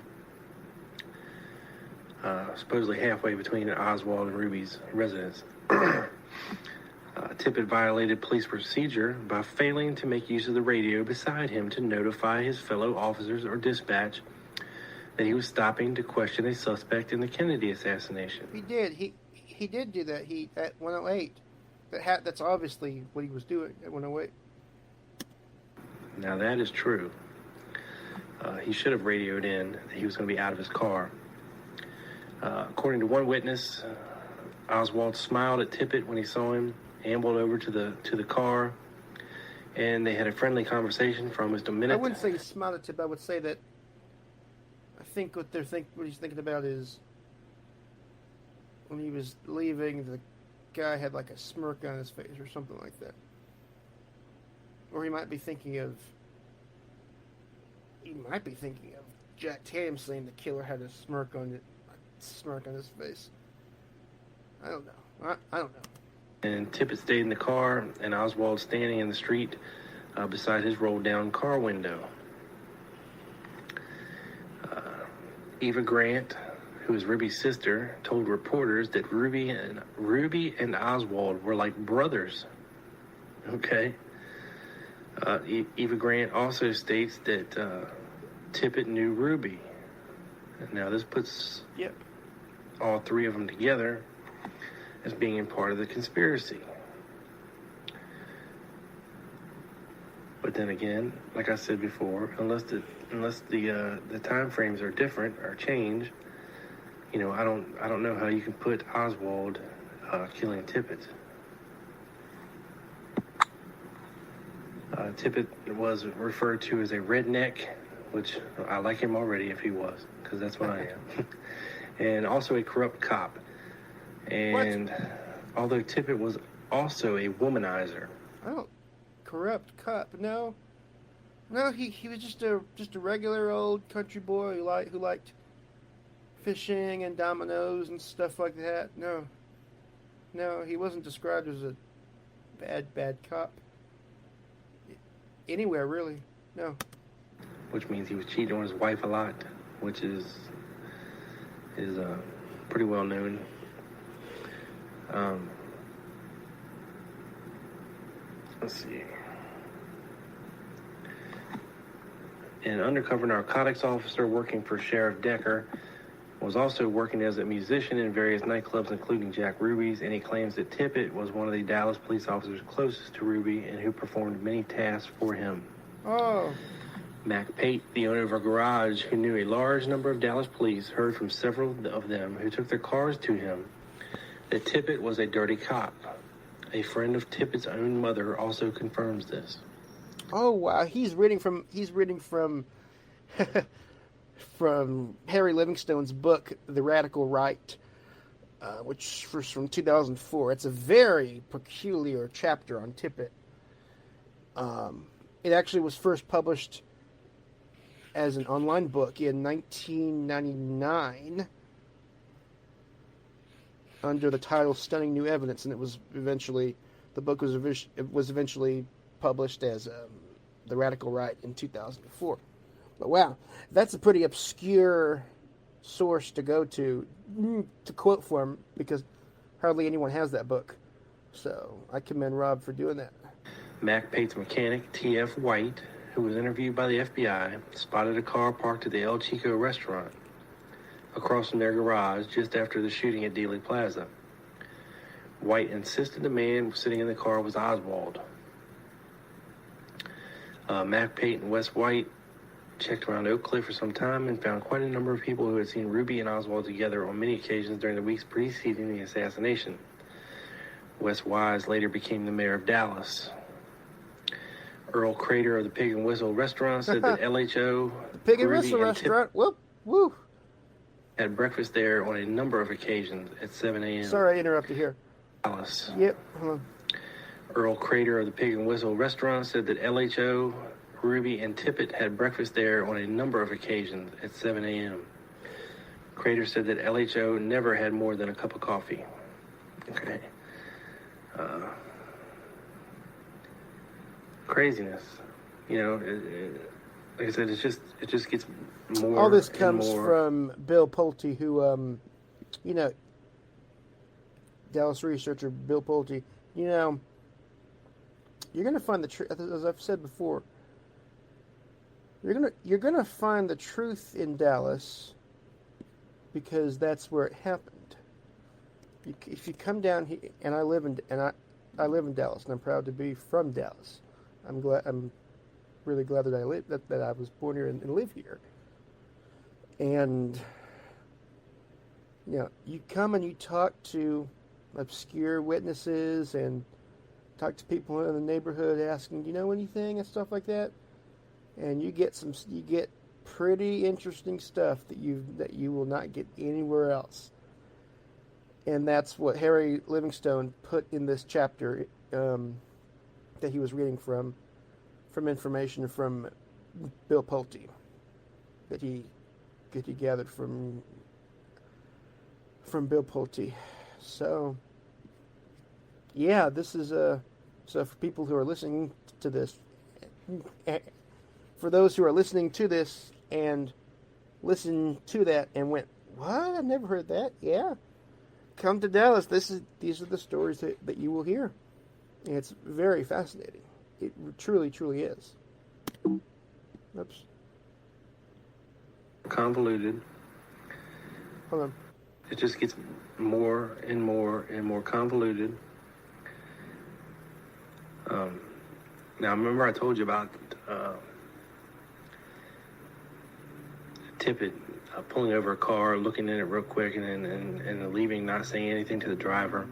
supposedly halfway between Oswald and Ruby's residence. Tippit violated police procedure by failing to make use of the radio beside him to notify his fellow officers or dispatch that he was stopping to question a suspect in the Kennedy assassination. He did. He did do that. At 108. That's obviously what he was doing at 108. Now that is true. He should have radioed in that he was going to be out of his car. According to one witness, Oswald smiled at Tippit when he saw him, ambled over to the car, and they had a friendly conversation for almost a minute. I wouldn't say he smiled at Tippit. I would say that I think what he's thinking about is when he was leaving, the guy had like a smirk on his face or something like that. Or he might be thinking of Jack Tam saying the killer had a smirk on his face. I don't know. I don't know. And Tippit stayed in the car, and Oswald standing in the street beside his rolled-down car window. Eva Grant, who is Ruby's sister, told reporters that Ruby and Oswald were like brothers. Okay. Eva Grant also states that Tippit knew Ruby. Now this puts all three of them together as being part of the conspiracy. But then again, like I said before, unless the time frames are different or change, I don't know how you can put Oswald killing Tippit. Tippit was referred to as a redneck, which I like him already if he was, because that's what I am. And also a corrupt cop. And although Tippit was also a womanizer. Oh, corrupt cop? No, he was just a regular old country boy who liked fishing and dominoes and stuff like that. No, he wasn't described as a bad cop anywhere, really. No. Which means he was cheating on his wife a lot, which is pretty well known. Let's see. An undercover narcotics officer working for Sheriff Decker was also working as a musician in various nightclubs, including Jack Ruby's, and he claims that Tippit was one of the Dallas police officers closest to Ruby and who performed many tasks for him. Oh. Mac Pate, the owner of a garage who knew a large number of Dallas police, heard from several of them who took their cars to him that Tippit was a dirty cop. A friend of Tippit's own mother also confirms this. Oh wow, he's reading from from Harry Livingstone's book, The Radical Right, which was from 2004. It's a very peculiar chapter on Tippit. It actually was first published as an online book in 1999 under the title Stunning New Evidence, and the book was eventually published as The Radical Right in 2004. But wow, that's a pretty obscure source to go to quote from, because hardly anyone has that book. So I commend Rob for doing that. Mac Pate's mechanic, T.F. White, who was interviewed by the FBI, spotted a car parked at the El Chico restaurant across from their garage just after the shooting at Dealey Plaza. White insisted the man sitting in the car was Oswald. Mac Pate and Wes White checked around Oak Cliff for some time and found quite a number of people who had seen Ruby and Oswald together on many occasions during the weeks preceding the assassination. Wes Wise later became the mayor of Dallas. Earl Crater of the Pig and Whistle restaurant said that LHO, the Pig and Ruby Whistle and restaurant, woo, had breakfast there on a number of occasions at 7 a.m. Sorry I interrupted here. Dallas. Yep. Hold on. Earl Crater of the Pig and Whistle restaurant said that LHO, Ruby, and Tippit had breakfast there on a number of occasions at 7 a.m. Crater said that LHO never had more than a cup of coffee. Okay. Craziness. Like I said, it just gets more. All this comes from Bill Pulte, who, Dallas researcher Bill Pulte. You're going to find the truth, as I've said before. You're gonna find the truth in Dallas because that's where it happened. If you come down here, and I live in Dallas, and I'm proud to be from Dallas. I'm really glad that that I was born here and live here. And you come and you talk to obscure witnesses and talk to people in the neighborhood asking, do you know anything and stuff like that, and you get pretty interesting stuff that you will not get anywhere else. And that's what Harry Livingstone put in this chapter that he was reading from information from Bill Pulte that he gathered from Bill Pulte. So yeah, this is so for people who are listening to this, for those who are listening to this and listened to that and went, "What? I've never heard that." Yeah, come to Dallas. These are the stories that you will hear, and it's very fascinating. It truly, truly is. Oops. Convoluted. Hold on. It just gets more and more and more convoluted. Now, remember I told you about Tippit pulling over a car, looking in it real quick, and leaving, not saying anything to the driver.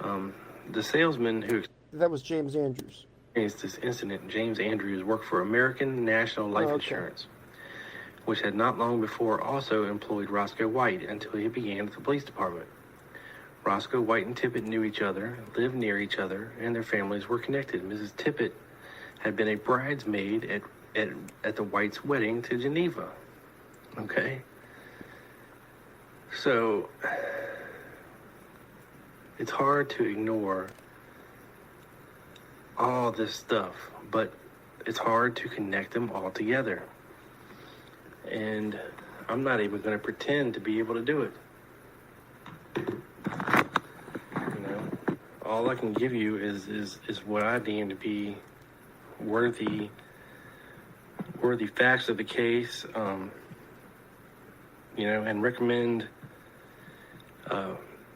The salesman who That was James Andrews. experienced this incident, James Andrews, worked for American National Life okay. Insurance, which had not long before also employed Roscoe White until he began at the police department. Roscoe White and Tippit knew each other, lived near each other, and their families were connected. Mrs. Tippit had been a bridesmaid at the White's wedding to Geneva. Okay? So, it's hard to ignore all this stuff, but it's hard to connect them all together. And I'm not even going to pretend to be able to do it. All I can give you is what I deem to be worthy facts of the case, and recommend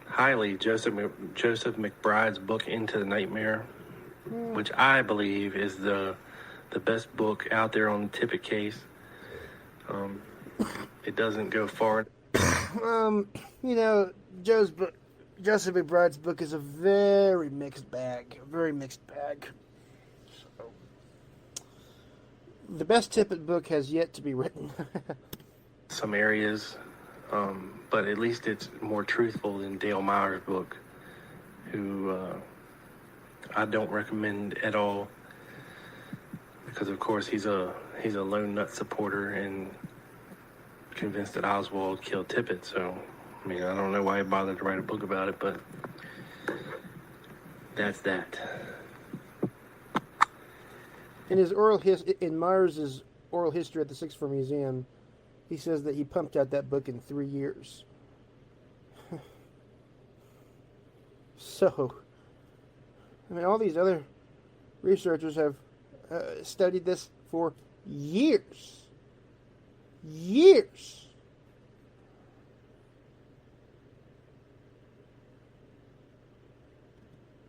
highly Joseph McBride's book Into the Nightmare, which I believe is the best book out there on the Tippit case. It doesn't go far. Joseph McBride's book is a very mixed bag. So, the best Tippit book has yet to be written. Some areas, but at least it's more truthful than Dale Meyer's book, who I don't recommend at all, because of course he's a lone nut supporter and convinced that Oswald killed Tippit. So, I mean, I don't know why he bothered to write a book about it, but that's that. In Myers' oral history at the Sixth Floor Museum, he says that he pumped out that book in 3 years. So, I mean, all these other researchers have studied this for years.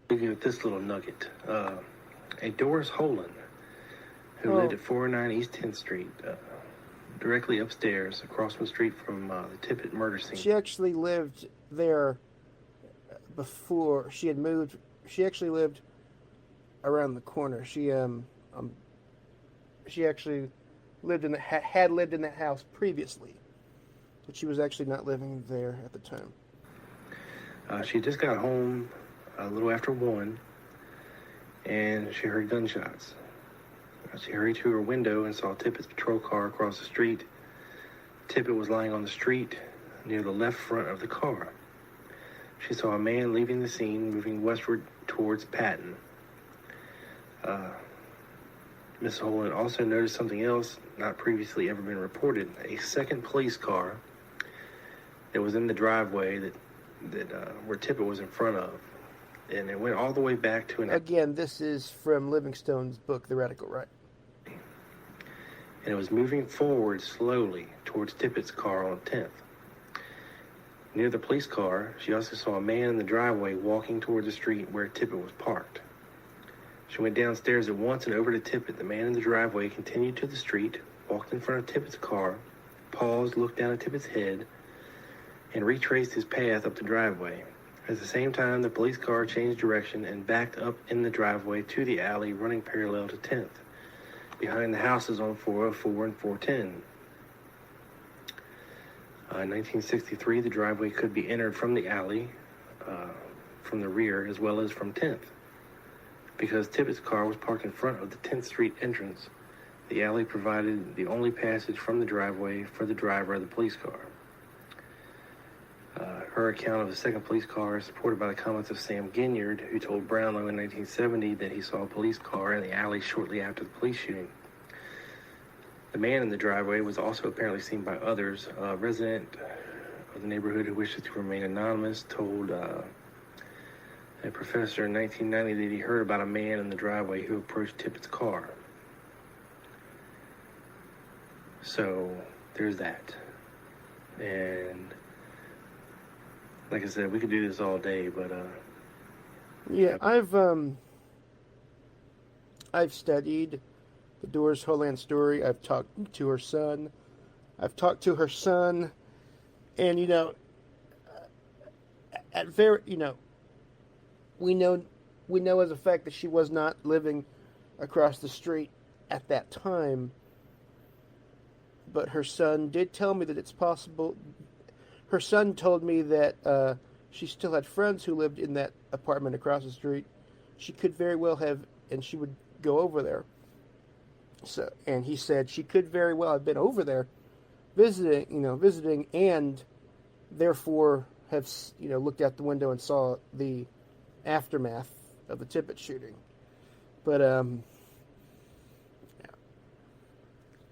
Look at this little nugget. A Doris Holland, who lived at 409 East 10th Street, directly upstairs, across the street from the Tippit murder scene. She actually lived there before she had moved. She actually lived around the corner. She actually had lived in that house previously, but she was actually not living there at the time. She just got home a little after 1, and she heard gunshots. She hurried to her window and saw Tippit's patrol car across the street. Tippit was lying on the street near the left front of the car. She saw a man leaving the scene, moving westward towards Patton. Miss Holland also noticed something else not previously ever been reported: a second police car that was in the driveway that where Tippit was in front of, and it went all the way back to Again, this is from Livingstone's book, The Radical Right. And it was moving forward slowly towards Tippit's car on 10th. Near the police car, she also saw a man in the driveway walking toward the street where Tippit was parked. She went downstairs at once and over to Tippit. The man in the driveway continued to the street, walked in front of Tippit's car, paused, looked down at Tippit's head, and retraced his path up the driveway. At the same time, the police car changed direction and backed up in the driveway to the alley running parallel to 10th, behind the houses on 404 and 410. In 1963, the driveway could be entered from the alley, from the rear, as well as from 10th. Because Tippit's car was parked in front of the 10th Street entrance, the alley provided the only passage from the driveway for the driver of the police car. Her account of the second police car is supported by the comments of Sam Ginyard, who told Brownlow in 1970 that he saw a police car in the alley shortly after the police shooting. The man in the driveway was also apparently seen by others. A resident of the neighborhood who wishes to remain anonymous told a professor in 1990 that he heard about a man in the driveway who approached Tippit's car. So there's that. And like I said, we could do this all day, but yeah, I've studied the Doors' Holand story. I've talked to her son. And at very, we know as a fact that she was not living across the street at that time. But her son did tell me that it's possible. Her son told me that she still had friends who lived in that apartment across the street. She could very well have, and she would go over there. So, and he said she could very well have been over there visiting, and therefore have, looked out the window and saw the aftermath of the Tippit shooting. But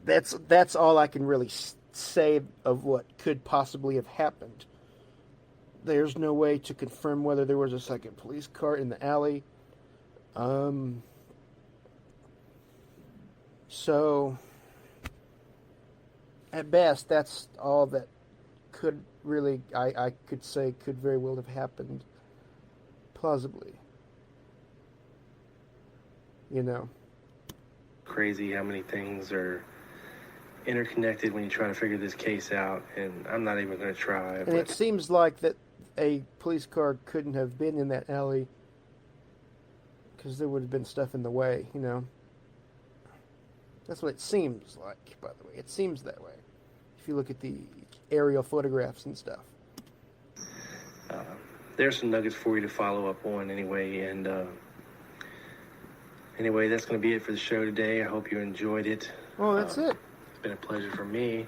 that's all I can really say of what could possibly have happened. There's no way to confirm whether there was a second police car in the alley. So, at best, that's all that could really, I could say, could very well have happened, plausibly. Crazy how many things are interconnected when you try to figure this case out, and I'm not even going to try. And it seems like that a police car couldn't have been in that alley because there would have been stuff in the way, That's what it seems like, by the way. It seems that way if you look at the aerial photographs and stuff. There's some nuggets for you to follow up on anyway, and anyway, that's going to be it for the show today. I hope you enjoyed it. Oh, that's it. It's been a pleasure for me.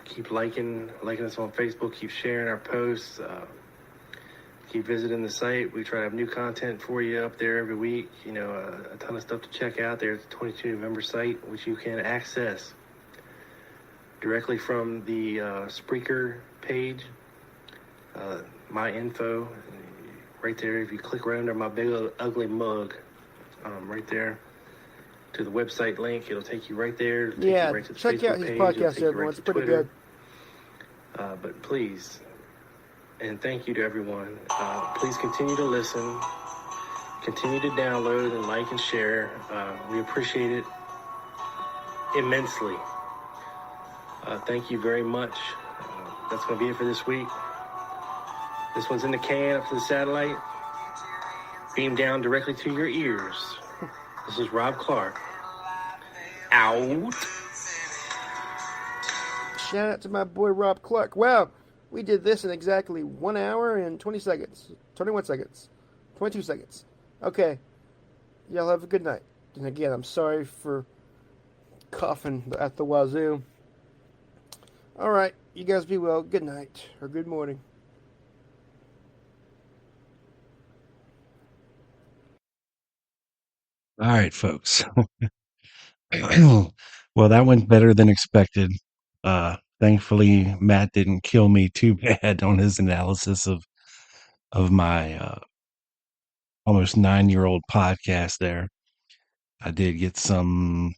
Keep liking us on Facebook. Keep sharing our posts. Keep visiting the site. We try to have new content for you up there every week. A ton of stuff to check out. There's the 22 November site, which you can access directly from the Spreaker page. My info, right there. If you click right under my big ugly mug, right there, to the website link, it'll take you right there. It'll take you right to the check Facebook out his page. podcast, everyone. It's pretty good. But please, and thank you to everyone. Please continue to listen, continue to download and like and share. We appreciate it immensely. Thank you very much. That's going to be it for this week. This one's in the can up to the satellite, beamed down directly to your ears. This is Rob Clark. Out. Shout out to my boy Rob Clark. Wow, we did this in exactly 1 hour and 20 seconds. 21 seconds. 22 seconds. Okay. Y'all have a good night. And again, I'm sorry for coughing at the wazoo. Alright, you guys be well. Good night. Or good morning. All right, folks. Well, that went better than expected. Thankfully, Matt didn't kill me too bad on his analysis of my almost 9-year-old podcast there. I did get some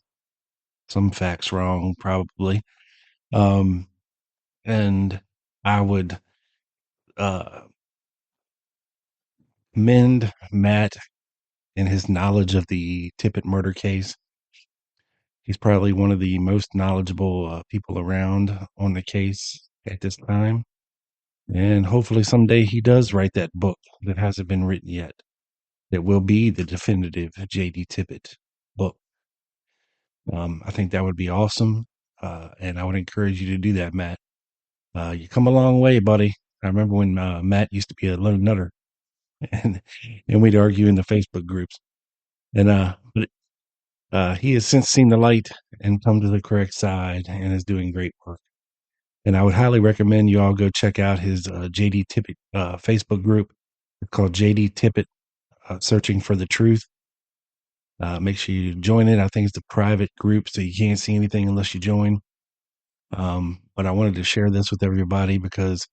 facts wrong, probably. And I would commend Matt in his knowledge of the Tippit murder case. He's probably one of the most knowledgeable people around on the case at this time. And hopefully someday he does write that book that hasn't been written yet. That will be the definitive J.D. Tippit book. I think that would be awesome. And I would encourage you to do that, Matt. You come a long way, buddy. I remember when Matt used to be a lone nutter and we'd argue in the Facebook groups. And but he has since seen the light and come to the correct side and is doing great work. And I would highly recommend you all go check out his J.D. Tippit Facebook group. It's called J.D. Tippit, Searching for the Truth. Make sure you join it. I think it's a private group, so you can't see anything unless you join. But I wanted to share this with everybody because,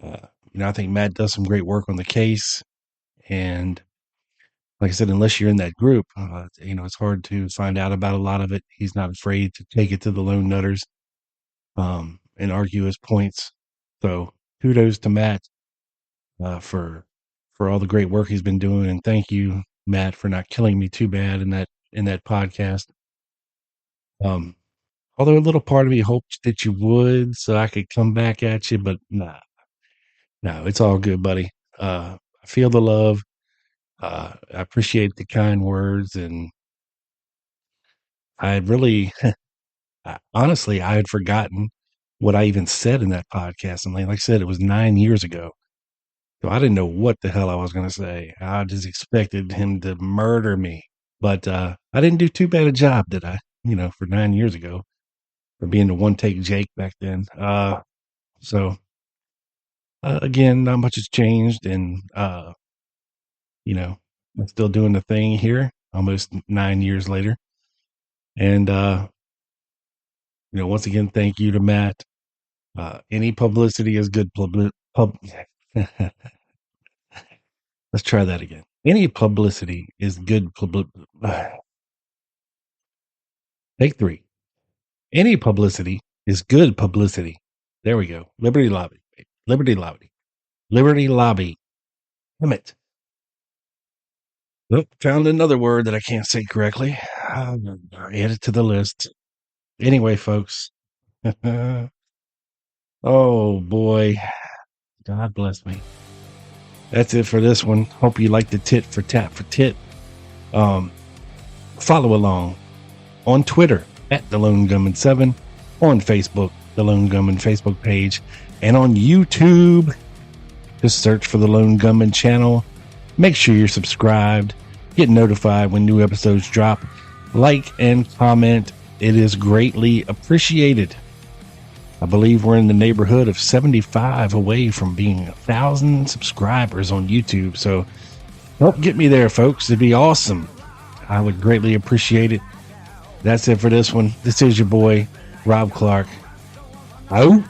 I think Matt does some great work on the case. And like I said, unless you're in that group, it's hard to find out about a lot of it. He's not afraid to take it to the lone nutters, and argue his points. So kudos to Matt, for all the great work he's been doing. And thank you, Matt, for not killing me too bad in that podcast. Although a little part of me hoped that you would, so I could come back at you, but no, it's all good, buddy. I feel the love. I appreciate the kind words, and I really, honestly, I had forgotten what I even said in that podcast. And like I said, it was 9 years ago. So I didn't know what the hell I was going to say. I just expected him to murder me. But I didn't do too bad a job, did I? For 9 years ago, for being the one take Jake back then. So again, not much has changed. And, I'm still doing the thing here almost 9 years later. And, once again, thank you to Matt. Any publicity is good Let's try that again. Any publicity is good Take 3. Any publicity is good publicity. There we go. Liberty Lobby. Liberty Lobby. Liberty Lobby. Damn it. Nope, found another word that I can't say correctly. Add it to the list. Anyway, folks. Oh, boy. God bless me. That's it for this one. Hope you like the tit for tat for tit. Follow along on Twitter at The Lone Gunman 7, on Facebook, The Lone Gunman Facebook page, and on YouTube. Just search for The Lone Gunman channel. Make sure you're subscribed. Get notified when new episodes drop. Like and comment. It is greatly appreciated. I believe we're in the neighborhood of 75 away from being 1,000 subscribers on YouTube. So help get me there, folks. It'd be awesome. I would greatly appreciate it. That's it for this one. This is your boy, Rob Clark. Out.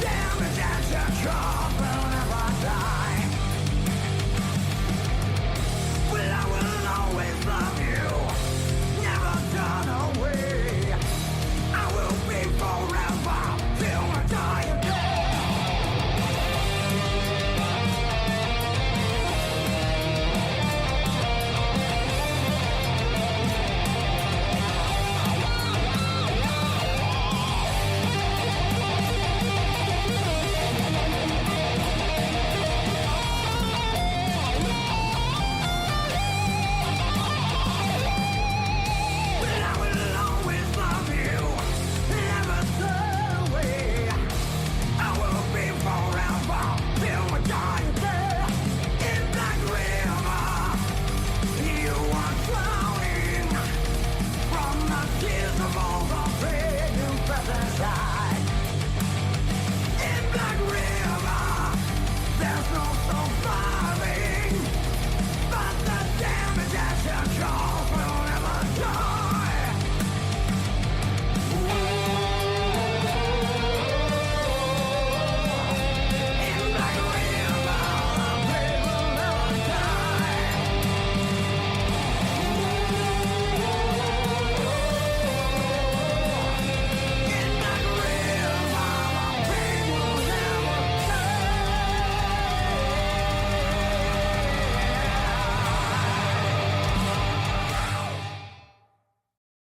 Damage at your car.